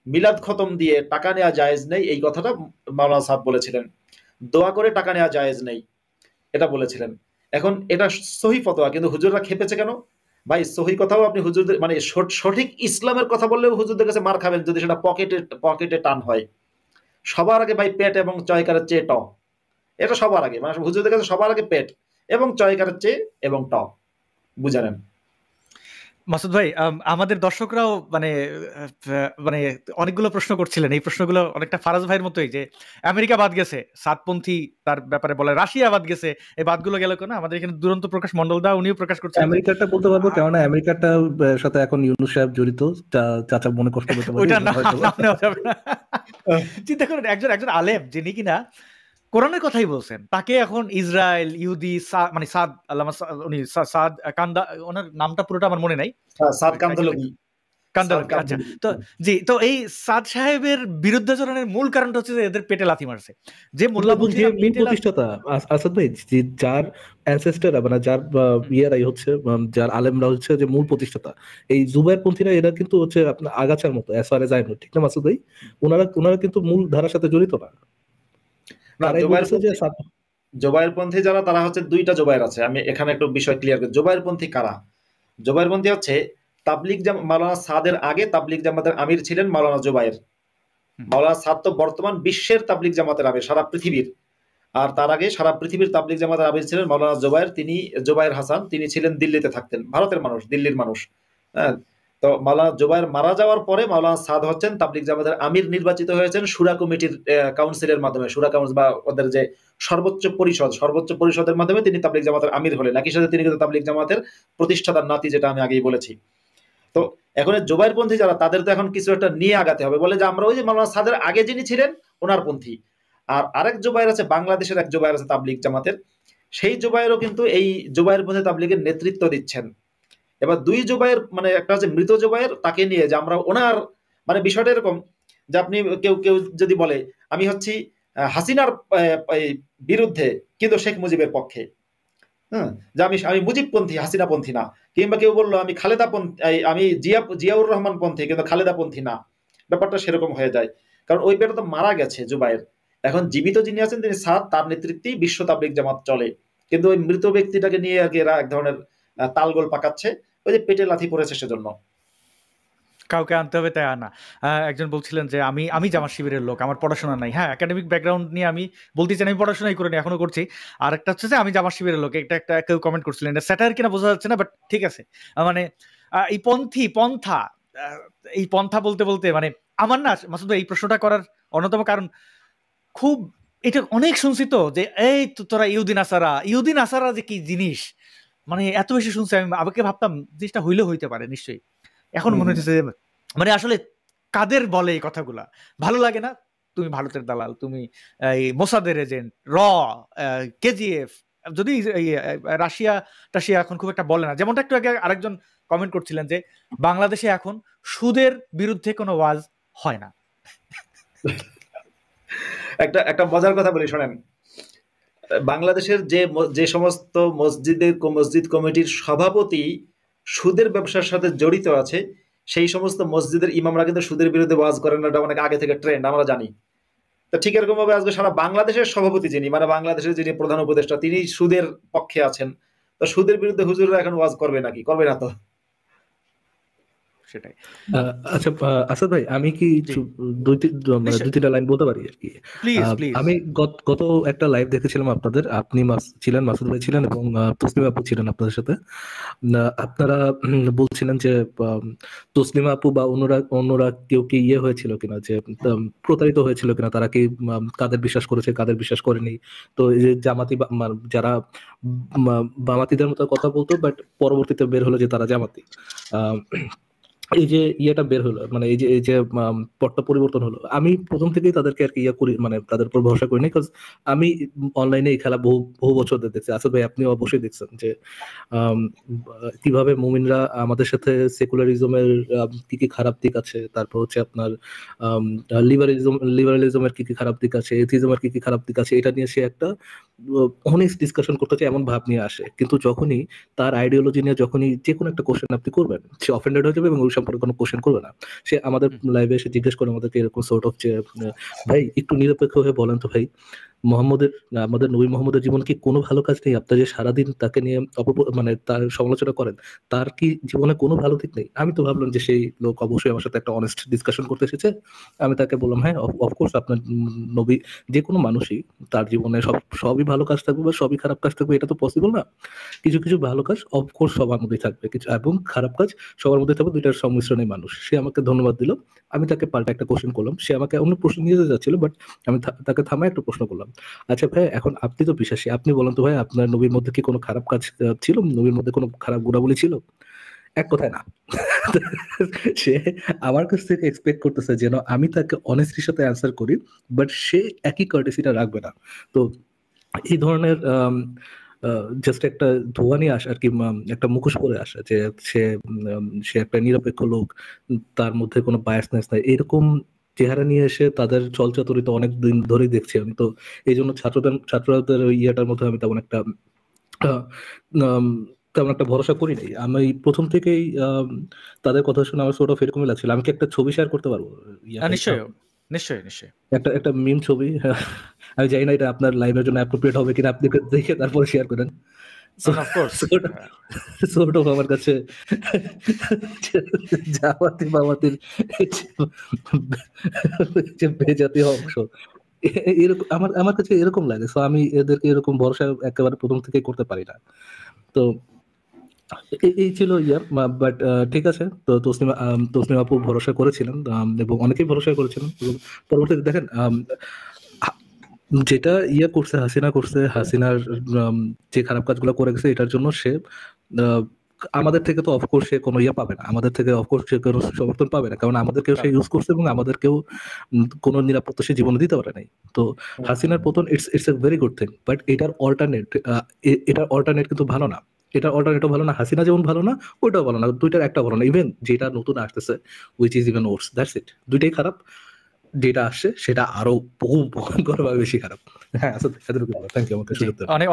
মিলাদ খতম দিয়ে টাকা নেওয়া জায়েজ নেই, এই কথাটা মাওলানা সাদ বলেছিলেন। দোয়া করে টাকা নেওয়া জায়েজ নেই এটা বলেছিলেন। এখন এটা সহি ফতোয়া, কিন্তু হুজুররা খেপেছে কেন? ভাই সহি কথাও আপনি হুজুরদের মানে সঠিক ইসলামের কথা বললেও হুজুরদের কাছে মার খাবেন যদি সেটা পকেটে টান হয়। সবার আগে ভাই পেট এবং চয়কারের চেয়ে ট, এটা সবার আগে, মানে হুজুরদের কাছে সবার আগে পেট এবং চয়কারের চেয়ে এবং ট, বুঝে নেন। মাসুদ ভাই, আমাদের দর্শকরাও মানে মানে অনেকগুলো প্রশ্ন করছিলেন, এই প্রশ্নগুলো অনেকটা ফারাজ ভাইয়ের মতোই, যে আমেরিকা বাদ গেছে, সাতপন্থী তার ব্যাপারে বলে, রাশিয়া বাদ গেছে, এই বাদগুলো গেল কেন? আমাদের এখানে দুরন্ত প্রকাশ মন্ডল দা উনিও প্রকাশ করছেন আমেরিকাটা বলতে পারবো, কেননা আমেরিকাটার সাথে এখন ইউনূস সাহেব জড়িত, চাচা মনে কষ্ট পেতে পারে। ওইটা নাম নেওয়া যাবে না। চিন্তা করেন একজন আলেম যিনি কিনা কোরআনের কথাই বলছেন, তাকে এখন ইসরায়েল ইহুদি মানে সাদ আল্লামা উনি সাদ কান্দা, ওনার নামটা পুরোটা আমার মনে নাই, সাদ কান্দলবি। আচ্ছা, তো জি, তো এই সাদ সাহেবের বিরুদ্ধাচরণের মূল কারণটা হচ্ছে যে এদের পেটে লাথি মারছে। যে মোল্লা প্রতিষ্ঠাতা আসাদ ভাই, যার অ্যানসেস্টররা মানে যার ইয়ারাই হচ্ছে, যার আলেমরা হচ্ছে যে মূল প্রতিষ্ঠাতা, এই জুবায়েরপন্থীরা এরা কিন্তু হচ্ছে আপনার আগাছার মতো, S fur age I know, ঠিক না মাসুদ ভাই? ওনারা কিন্তু মূল ধারার সাথে জড়িত না। জোবায়েরপন্থী যারা, তারা হচ্ছে দুইটা জোবায়ের আছে। আমি এখানে একটু বিষয় ক্লিয়ার করি। জোবায়েরপন্থী কারা? জোবায়েরপন্থী হচ্ছে তাবলিগ মাওলানা সাদের আগে তাবলিগ জামাতের আমির ছিলেন মাওলানা জোবায়ের। মাওলানা সাদ তো বর্তমান বিশ্বের তাবলিগ জামাতের আমির, সারা পৃথিবীর। আর তার আগে সারা পৃথিবীর তাবলিগ জামাতের আমির ছিলেন মাওলানা জোবায়ের, তিনি জোবায়ের হাসান, তিনি ছিলেন দিল্লিতে থাকতেন, ভারতের মানুষ, দিল্লির মানুষ। হ্যাঁ, তো মাওলানা জোবায়ের মারা যাওয়ার পরে মাওলানা সাদ হচ্ছেন তাবলিগ জামাতের আমির, নির্বাচিত হয়েছেন শুরা কমিটির কাউন্সিলের মাধ্যমে। শুরা কাউন্সিল বা ওদের যে সর্বোচ্চ পরিষদের মাধ্যমে তিনি তাবলিগ জামাতের আমির হলেন। একই সাথে তিনি কিন্তু তাবলিগ জামাতের প্রতিষ্ঠাতার নাতি, যেটা আমি আগেই বলেছি। তো এখন জোবায়েরপন্থী যারা, তাদের তো এখন কিছু একটা নিয়ে আগাতে হবে, বলে যে আমরা ওই যে মাওলানা সাদের আগে যিনি ছিলেন ওনার পন্থী। আর আরেক জোবায়ের আছে, বাংলাদেশের এক জোবায়ের আছে তাবলিগ জামাতের, সেই জোবায়েরও কিন্তু এই জোবায়েরপন্থী তাবলিগের নেতৃত্ব দিচ্ছেন। এবার দুই জোবায়ের, মানে একটা হচ্ছে মৃত জোবায়ের, তাকে নিয়ে যে আমরা ওনার, মানে বিষয়টা এরকম যে আপনি কেউ যদি বলে আমি হচ্ছি হাসিনার বিরুদ্ধে কিন্তু শেখ মুজিবের পক্ষে, যে আমি মুজিবপন্থী, হাসিনাপন্থী না। কিংবা কেউ বললো আমি খালেদাপন্থী, আমি জিয়াউর রহমান পন্থী কিন্তু খালেদাপন্থী না, ব্যাপারটা সেরকম হয়ে যায়। কারণ ওই বেটা তো মারা গেছে জুবায়ের, এখন জীবিত যিনি আছেন তিনি সাদ, তার নেতৃত্বেই বিশ্ব তাবলিগ জামাত চলে। কিন্তু ওই মৃত ব্যক্তিটাকে নিয়ে আর কি এরা এক ধরনের তালগোল পাকাচ্ছে, ওই যে পেটে লাথি পড়েছে সেজন্য। কাউকে আনতে হবে তাই আনা। একজন বলছিলেন যে আমি জামাত শিবিরের লোক, আমার পড়াশোনা নাই। হ্যাঁ, একাডেমিক ব্যাকগ্রাউন্ড নিয়ে আমি বলতে চাই আমি পড়াশোনাই করিনি, এখনো করছি। আর একটা হচ্ছে যে আমি জামাত শিবিরের লোক, একটা কেউ কমেন্ট করছিলেন, এটা স্যাটায়ার কিনা বোঝা যাচ্ছে না, বাট ঠিক আছে। মানে এই পন্থা এই পন্থা বলতে বলতে মানে আমার না মাসুদ ভাই এই প্রশ্নটা করার অন্যতম কারণ, খুব এটা অনেক শুনছি তো যে এই তো তোরা ইহুদিন আসারা যে কি জিনিস, মানে এত বেশি শুনছি আমি আগে ভাবতাম জিনিসটা হইতে পারে নিশ্চয়ই, এখন মনে হচ্ছে মানে আসলে কাদের বলে এই কথাগুলা, ভালো লাগে না? তুমি ভারতের দালাল, তুমি এই মোসাদের এজেন্ট, কেজিএফ, যদি রাশিয়া টাশিয়া এখন খুব একটা বলে না, যেমনটা একটু আগে আরেকজন কমেন্ট করছিলেন যে বাংলাদেশে এখন সুদের বিরুদ্ধে কোনো ওয়াজ হয় না। একটা মজার কথা বলি শোনেন, বাংলাদেশের যে সমস্ত মসজিদ কমিটির সভাপতি সুদের ব্যবসার সাথে জড়িত আছে, সেই সমস্ত মসজিদের ইমামরা কিন্তু সুদের বিরুদ্ধে ওয়াজ করেন না, এটা অনেক আগে থেকে ট্রেন্ড, আমরা জানি। তো ঠিক এরকম ভাবে আজকে সারা বাংলাদেশের সভাপতি যিনি, মানে বাংলাদেশের যিনি প্রধান উপদেষ্টা, তিনি সুদের পক্ষে আছেন। তো সুদের বিরুদ্ধে হুজুররা এখন ওয়াজ করবে নাকি? করবে না তো। সেটাই। আচ্ছা আসাদ ভাই, আমি কি দুই তিনটা লাইন বলতে পারি আর কি? আমি গত একটা লাইভ দেখেছিলাম আপনাদের, আপনি ছিলেন, মাসুদ ভাই ছিলেন এবং তসলিমা আপু ছিলেন আপনাদের সাথে। আপনারা বলছিলেন যে তসলিমা আপু বা অন্যরা কেউ কি হয়েছিল কিনা, যে প্রতারিত হয়েছিল কিনা, তারা কি কাদের বিশ্বাস করেছে কাদের বিশ্বাস করেনি। তো এই যে জামাতি যারা বামাতিদের মতো কথা বলতো, বাট পরবর্তীতে বের হলো যে তারা জামাতি, এই যে ইয়েটা বের হলো, মানে এই যে পটটা পরিবর্তন হলো, আমি প্রথম থেকেই তাদেরকে আর কি করি, মানে তাদের উপর ভরসা করি না, বিকজ আমি অনলাইনে এই খেলা বহু বছর দেখছি। আসলে ভাই আপনি অবশ্যই দেখছেন যে কিভাবে মুমিনরা আমাদের সাথে সেকুলারিজমের কি কি খারাপ দিক আছে, তারপর হচ্ছে আপনার লিবারালিজমের কি কি খারাপ দিক আছে, এথিজমের কি কি খারাপ দিক আছে, এটা নিয়ে সে একটা অনেস্ট ডিসকাশন করতে চায়, এমন ভাব নিয়ে আসে। কিন্তু যখনই তার আইডিওলজি নিয়ে যখনই যে কোনো একটা কোশ্চেন আপনি করবেন, সে অফেন্ডেড হয়ে যাবে এবং ওই সম্পর্কে কোনো কোশ্চেন করবে না। সে আমাদের লাইভে এসে জিজ্ঞেস করে আমাদেরকে এরকম সোর্ট অফ যে ভাই একটু নিরপেক্ষ হয়ে বলেন তো ভাই, আমাদের নবী মোহাম্মদের জীবনে কি কোনো ভালো কাজ নেই? আপনারা যে সারাদিন তাকে নিয়ে মানে তার সমালোচনা করেন, তার কি জীবনে কোনো ভালো দিক নেই? আমি তো ভাবলাম যে সেই লোক অবশ্যই আমার সাথে একটা অনেস্ট ডিসকাশন করতে এসেছে। আমি তাকে বললাম, হ্যাঁ অফকোর্স আপনার নবী, যে কোনো মানুষই তার জীবনে সবই ভালো কাজ থাকবে বা সবই খারাপ কাজ থাকবে, এটা তো পসিবল না। কিছু কিছু ভালো কাজ অফকোর্স সবার মধ্যেই থাকবে, কিছু এবং খারাপ কাজ সবার মধ্যে থাকবে, দুইটার সংমিশ্রণে মানুষ। সে আমাকে ধন্যবাদ দিল, আমি তাকে পাল্টা একটা কোশ্চেন করলাম। সে আমাকে অন্য প্রশ্ন নিয়ে যেতে যাচ্ছিল, বাট আমি তাকে থামায় একটা প্রশ্ন করলাম, আচ্ছা ভাই এখন আপনি তো বিশ্বাসী, আপনি বলেন তো ভাই আপনার নবীর মধ্যে কি কোনো খারাপ কাজ ছিল, নবীর মধ্যে কোনো খারাপ গুণাবলী ছিল? এক কথায় না। সে আমার কাছ থেকে এক্সপেক্ট করতেছে যেন আমি তাকে অনেস্টির সাথে অ্যান্সার করি, বাট সে একই কার্টেসিটা রাখবে না। তো এই ধরনের জাস্ট একটা ধোয়া নিয়ে আসা আর কি, একটা মুখোশ পরে আসা যে সে একটা নিরপেক্ষ লোক, তার মধ্যে কোনো বায়াসনেস নাই, এরকম চেহারা নিয়ে এসে তাদের চলচাতুরিতে অনেক দিন ধরেই দেখছি আমি। তো এই জন্য ছাত্রদের ওই ইয়েটার মধ্যে আমি তেমন একটা ভরসা করি নাই। আমি প্রথম থেকেই তাদের কথা শুনে আমার সোর্ট অফ এরকমই লাগছিল। আমি কি একটা ছবি শেয়ার করতে পারবো? নিশ্চয়ই। একটা মিম ছবি, আমি জানি না এটা আপনার লাইভের জন্য অ্যাপ্রোপ্রিয়েট হবে কিনা, আপনি দেখে তারপরে শেয়ার করেন। সোর্ট অফ আমার কাছে জামাতির যে বেজাতীয় অংশ, এরকম আমার কাছে এরকম লাগে। সো আমি এদেরকে এরকম ভরসা একেবারে প্রথম থেকে করতে পারি না। তো এই ছিল বাট ঠিক আছে। তো তসলিমা আপু ভরসা করেছিলেন এবং অনেকেই ভরসা করেছিলেন। পরবর্তীতে দেখেন যেটা করছে হাসিনার যে খারাপ কাজগুলো করে গেছে, এটার জন্য সে আমাদের থেকে তো অফকোর্স সে কোনো পাবে না, আমাদের থেকে অফকোর্স সে কোনো সমর্থন পাবে না, কারণ আমাদেরকেও সে ইউজ করছে এবং আমাদেরকেও কোনো নিরাপত্তা সে জীবনে দিতে পারে নাই। তো হাসিনার পতন it's a very good thing, but এটার অল্টারনেট কিন্তু ভালো না। এটার অল্টারনেটও ভালো না, হাসিনা যেমন ভালো না ওইটাও ভালো না, দুইটার একটা ভালো না। ইভেন যেটা নতুন আসতেছে which is even worse, that's it. দুইটাই খারাপ, যেটা আসছে সেটা আরো বহু ভয়ঙ্করভাবে বেশি খারাপ। হ্যাঁ,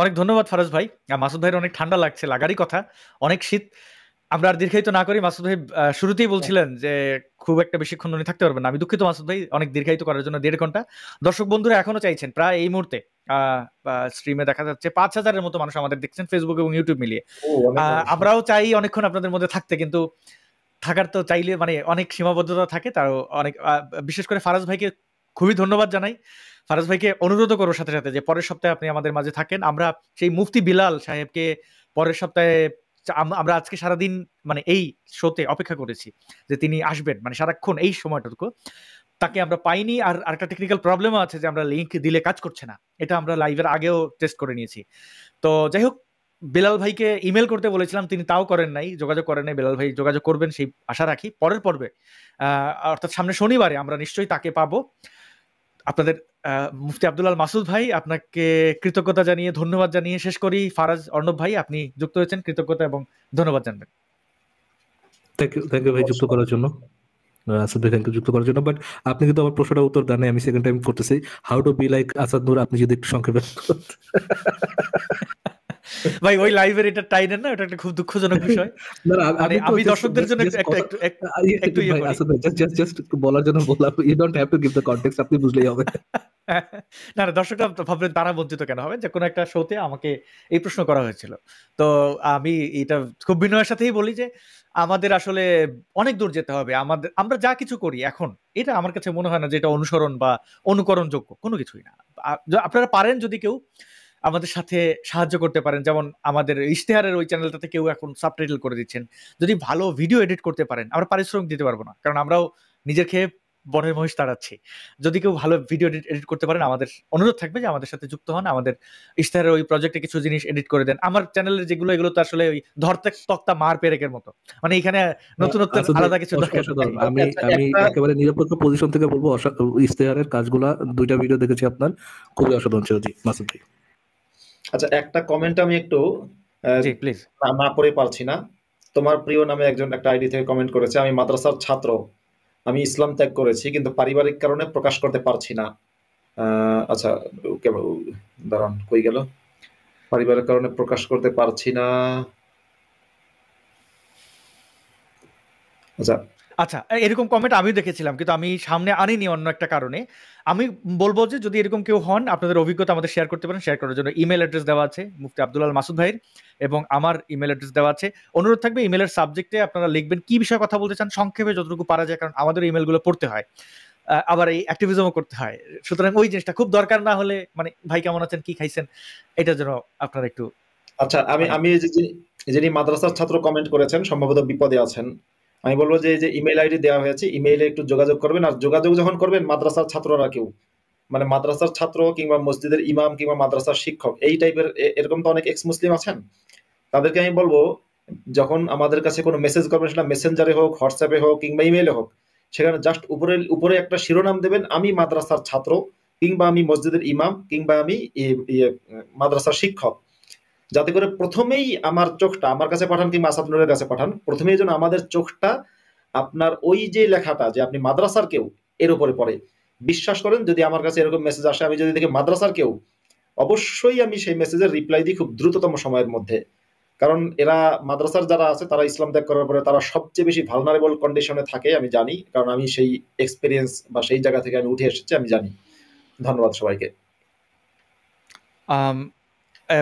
অনেক ধন্যবাদ ফারাজ ভাই। মাসুদ ভাইয়ের অনেক ঠান্ডা লাগছে, লাগারই কথা, অনেক শীত। আমরা আর দীর্ঘায়িত না করি, মাসুদ ভাই শুরুতেই বলছিলেন যে খুব একটা বেশিক্ষণ উনি থাকতে পারবেন না। আমি দুঃখিত মাসুদ ভাই, অনেক দীর্ঘায়িত করার জন্য 1.5 ঘন্টা। দর্শক বন্ধুরা এখনো চাইছেন, প্রায় এই মুহূর্তে স্ট্রিমে দেখা যাচ্ছে 5,000-এর মতো মানুষ আমাদের দেখছেন ফেসবুক এবং ইউটিউব মিলিয়ে। আমরাও চাই অনেকক্ষণ আপনাদের মধ্যে থাকতে, কিন্তু থাকার তো চাইলে মানে অনেক সীমাবদ্ধতা থাকে। তারও অনেক বিশেষ করে ফারাজ ভাইকে খুবই ধন্যবাদ জানাই। ফারাজ ভাইকে অনুরোধ করো সাথে সাথে যে পরের সপ্তাহে আপনি আমাদের মাঝে থাকেন। আমরা সেই মুফতি বিলাল সাহেবকে পরের সপ্তাহে, আমরা আজকে সারাদিন মানে এই শোতে অপেক্ষা করেছি যে তিনি আসবেন, মানে সারাক্ষণ এই সময়টুকু তাকে আমরা পাইনি। আর একটা টেকনিক্যাল প্রবলেমও আছে যে আমরা লিংক দিলে কাজ করছে না, এটা আমরা লাইভের আগেও টেস্ট করে নিয়েছি। তো যাই হোক, বেলাল ভাইকে ইমেল করতে বলেছিলাম, তিনি তাও করেন নাই, যোগাযোগ করেন নাই। বেলাল ভাই যোগাযোগ করবেন সেই আশা রাখি। পরের পর্বে অর্থাৎ সামনে শনিবারে আমরা নিশ্চয়ই তাকে পাবো। আপনাদের মুফতি আব্দুল আল মাসুদ ভাই, আপনাকে কৃতজ্ঞতা জানিয়ে ধন্যবাদ জানিয়ে শেষ করি। ফারাজ অর্ণব ভাই, আপনি যুক্ত হয়েছেন, কৃতজ্ঞতা এবং ধন্যবাদ জানবেন। থ্যাংক ইউ ভাই যুক্ত করার জন্য, আসাদ ভাই থ্যাংক ইউ যুক্ত করার জন্য। বাট আপনি কিন্তু আমার প্রশ্নটা উত্তর দেন, আমি সেকেন্ড টাইম করতেছি। How to be like Asad Noor, আপনি যদি একটু সংক্ষেপে ভাই ওই লাইভের এটা টাইটেল না, এটা একটা খুব দুঃখজনক বিষয়। আমি দর্শকদের জন্য একটু জাস্ট বলার জন্য বললাম, you don't have to give the context, আপনি বুঝলেই হবে। না দর্শকরা ভাববেন তারা বঞ্চিত কেন হবে, যে কোনো একটা শোতে আমাকে এই প্রশ্ন করা হয়েছিল। তো আমি এটা খুব বিনয়ের সাথেই বলি যে আমাদের আসলে অনেক দূর যেতে হবে। আমরা যা কিছু করি এখন, এটা আমার কাছে মনে হয় না যে এটা অনুসরণ বা অনুকরণযোগ্য কোনো কিছুই না। আপনারা পারেন যদি কেউ আমাদের সাথে সাহায্য করতে পারেন, যেমন আমাদের ইশতেহারের ওই চ্যানেলটাতে কেউ এখন সাবটাইটেল করে দিচ্ছেন। যদি ভালো ভিডিও এডিট করতে পারেন, আমরা পারিশ্রমিক দিতে পারবো না, কারণ আমরাও নিজের খেয়ে বনের মহিষ তাড়াচ্ছি। যদি কেউ ভালো ভিডিও এডিট করতে পারেন, আমাদের অনুরোধ থাকবে যে আমাদের সাথে যুক্ত হন, আমাদের ইশতেহারের ওই প্রজেক্টে কিছু জিনিস এডিট করে দেন। আমার চ্যানেলের যেগুলো, এগুলো তো আসলে ওই ধরতে তক্তা মার পেরেকের মতো, মানে এখানে নতুনত্ব আলাদা কিছু দরকার। আমি একেবারে নিরপেক্ষ পজিশন থেকে বলবো, ইশতেহারের কাজগুলা 2টা ভিডিও দেখেছি আপনার, খুবই অসাধারণ ছিল। জি মাসুদ ভাই। আচ্ছা, একটা কমেন্ট আমি একটু জি প্লিজ না পড়ে পারছি না। তোমার প্রিয় নামে একজন একটা আইডি থেকে কমেন্ট করেছে, আমি মাদ্রাসার ছাত্র, আমি ইসলাম ত্যাগ করেছি কিন্তু পারিবারিক কারণে প্রকাশ করতে পারছি না। আচ্ছা দাঁড়ান, কই গেল? পারিবারিক কারণে প্রকাশ করতে পারছি না। আচ্ছা আচ্ছা, এরকম কমেন্ট আমিও দেখেছিলাম, কিন্তু আমি সামনে আনিনি অন্য একটা কারণে। আমি বলবো যে যদি এরকম কেউ হন, আপনাদের অভিজ্ঞতা আমাদের শেয়ার করতে পারেন। শেয়ার করার জন্য ইমেল অ্যাড্রেস দেওয়া আছে মুফতি আব্দুল আল মাসুদ ভাইয়ের, এবং আমার ইমেল অ্যাড্রেস দেওয়া আছে। অনুরোধ থাকবে ইমেলের সাবজেক্টে আপনারা লিখবেন কি বিষয়ে কথা বলতে চান, সংক্ষেপে যতটুকু পারা যায়, কারণ আমাদের ইমেলগুলো পড়তে হয়, আবার এই অ্যাক্টিভিজমও করতে হয়। সুতরাং ওই জিনিসটা খুব দরকার না হলে, মানে ভাই কেমন আছেন, কি খাইছেন, এটার জন্য আপনারা একটু। আচ্ছা, আমি যিনি মাদ্রাসার ছাত্র কমেন্ট করেছেন সম্ভবত বিপদে আছেন। আমি বলবো যে এই যে ইমেল আইডি দেওয়া হয়েছে, ইমেইলে একটু যোগাযোগ করবেন। আর যোগাযোগ যখন করবেন, মাদ্রাসার ছাত্ররা কেউ, মানে মাদ্রাসার ছাত্র কিংবা মসজিদের ইমাম কিংবা মাদ্রাসার শিক্ষক, এই টাইপের এরকম তো অনেক এক্স মুসলিম আছেন, তাদেরকে আমি বলবো যখন আমাদের কাছে কোনো মেসেজ করবেন, সেটা মেসেঞ্জারে হোক, হোয়াটসঅ্যাপে হোক কিংবা ইমেইলে হোক, সেখানে জাস্ট উপরে একটা শিরোনাম দেবেন, আমি মাদ্রাসার ছাত্র কিংবা আমি মসজিদের ইমাম কিংবা আমি মাদ্রাসার শিক্ষক, যাতে করে প্রথমেই আমার চোখটা আমার কাছে পাঠান কিংবা আসাদ নূরের কাছে পাঠান, প্রথমেই যেন আমাদের চোখটা আপনার ওই যে লেখাটা যে আপনি মাদ্রাসার কেউ এর উপরে পড়ে। বিশ্বাস করেন, যদি আমার কাছে এরকম মেসেজ আসে, আমি যদি দেখি মাদ্রাসার কেউ, অবশ্যই আমি সেই মেসেজের রিপ্লাই দিই খুব দ্রুততম সময়ের মধ্যে। কারণ এরা মাদ্রাসার যারা আছে, তারা ইসলাম ত্যাগ করার পরে তারা সবচেয়ে বেশি ভালনারেবল কন্ডিশনে থাকে, আমি জানি, কারণ আমি সেই এক্সপিরিয়েন্স বা সেই জায়গা থেকে আমি উঠে এসেছি, আমি জানি। ধন্যবাদ সবাইকে।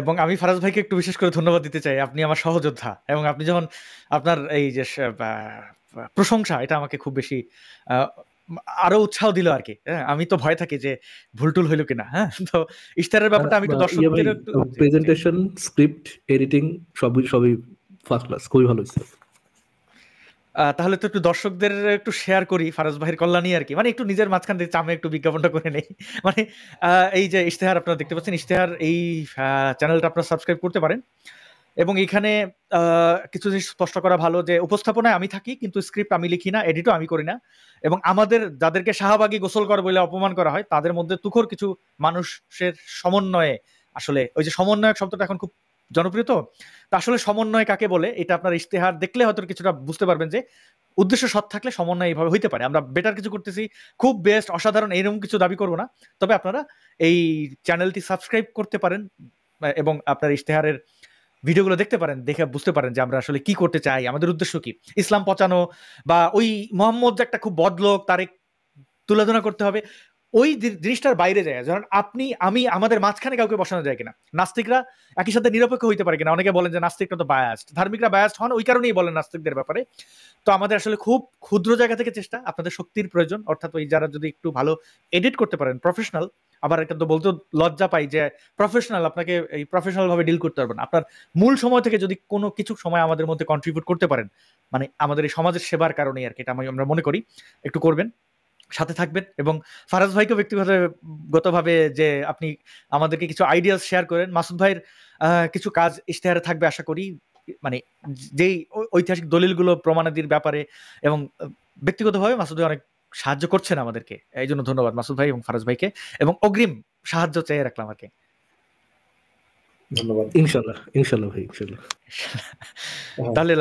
এবং আমি ফারাজ ভাইকে একটু বিশেষ করে ধন্যবাদ দিতে চাই, আপনি আমার সহযোদ্ধা, এবং আপনি যখন আপনার এই যে প্রশংসা, এটা আমাকে খুব বেশি আরো উৎসাহ দিল আর কি। হ্যাঁ, আমি তো ভয় থাকি যে ভুলটুল হইলো কিনা। হ্যাঁ, তো ইশতেহারের ব্যাপারটা আমি একটু দর্শকদের একটু, প্রেজেন্টেশন, স্ক্রিপ্ট, এডিটিং সবই ফার্স্ট ক্লাস, খুবই ভালো হয়েছে। তাহলে তো একটু দর্শকদের একটু শেয়ার করি ফারাজ ভাইয়ের কল্যাণী আর কি, মানে একটু নিজের মাঝখান দিয়ে চামে একটু বিজ্ঞাপনটা করে নেই। মানে এই যে ইশতেহার আপনারা দেখতে পাচ্ছেন, ইশতেহার এই চ্যানেলটা আপনারা সাবস্ক্রাইব করতে পারেন। এবং এখানে কিছু জিনিস স্পষ্ট করা ভালো যে উপস্থাপনায় আমি থাকি, কিন্তু স্ক্রিপ্ট আমি লিখি না, এডিটও আমি করি না। এবং আমাদের যাদেরকে শাহবাগী গোসল কর বলে অপমান করা হয়, তাদের মধ্যে তুখোর কিছু মানুষের সমন্বয়ে, আসলে ওই যে সমন্বয়ক শব্দটা এখন খুব জনপ্রিয়, তো আসলে সমন্বয় কাকে বলে, এটা আপনার ইশতেহার দেখলে হয়তো কিছুটা বুঝতে পারবেন যে উদ্দেশ্য সৎ থাকলে সমন্বয় এইভাবে হইতে পারে। আমরা বেটার কিছু করতেছি, খুব বেস্ট অসাধারণ এইরকম কিছু দাবি করবো না, তবে আপনারা এই চ্যানেলটি সাবস্ক্রাইব করতে পারেন এবং আপনার ইশতেহারের ভিডিওগুলো দেখতে পারেন, দেখে বুঝতে পারেন যে আমরা আসলে কি করতে চাই, আমাদের উদ্দেশ্য কি। ইসলাম পচানো বা ওই মোহাম্মদ যে একটা খুব বদলোক তার তুলনা করতে হবে, ওই জিনিসটার বাইরে যায়। ধরেন আপনি আমি আমাদের মাঝখানে কাউকে বসানো যায় কিনা, নাস্তিকরা একই সাথে নিরপেক্ষ হইতে পারে কিনা। অনেকে বলেন যে নাস্তিকরা তো বায়াসড, ধার্মিকরা বায়াসড হন ওই কারণেই বলেন নাস্তিকদের ব্যাপারে। তো আমাদের আসলে খুব ক্ষুদ্র জায়গা থেকে চেষ্টা, আপনাদের শক্তির প্রয়োজন, অর্থাৎ ওই যারা যদি একটু ভালো এডিট করতে পারেন, প্রফেশনাল, আবার এটা তো বলতে লজ্জা পাই যে প্রফেশনাল, আপনাকে এই প্রফেশনাল ভাবে ডিল করতে পারবেন, আপনার মূল সময় থেকে যদি কোনো কিছু সময় আমাদের মধ্যে কন্ট্রিবিউট করতে পারেন, মানে আমাদের এই সমাজের সেবার কারণেই আর কি, এটা আমরা মনে করি, একটু করবেন, সাথে থাকবেন। এবং ফারাজ ভাইকে ব্যক্তিগতভাবে যে আপনি আমাদেরকে কিছু আইডিয়াস শেয়ার করেন, মাসুদ ভাইয়ের কিছু কাজ ইশতেহারে থাকবে আশা করি, মানে যেই ঐতিহাসিক দলিলগুলো প্রমাণাদির ব্যাপারে, এবং ব্যক্তিগতভাবে মাসুদ ভাই অনেক সাহায্য করছেন আমাদেরকে, এই জন্য ধন্যবাদ মাসুদ ভাই এবং ফারাজ ভাইকে, এবং অগ্রিম সাহায্য চেয়ে রাখলাম আর কি। ধন্যবাদ। ইনশাল্লাহ ভাই, ইনশাল্লাহ। তাহলে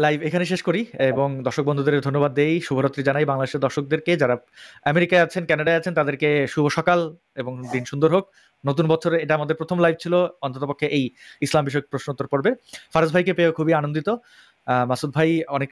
লাইভ এখানে শেষ করি এবং দর্শক বন্ধুদের ধন্যবাদ দেই, শুভরাত্রি জানাই। বাংলাদেশের দর্শকদেরকে যারা আমেরিকায় আছেন, কানাডায় আছেন, তাদেরকে শুভ সকাল এবং দিন সুন্দর হোক। নতুন বছরে এটা আমাদের প্রথম লাইভ ছিল অন্ততপক্ষে এই ইসলাম বিষয়ক প্রশ্নোত্তর পর্বে। ফারাজ ভাইকে পেয়ে খুবই আনন্দিত। মাসুদ ভাই অনেক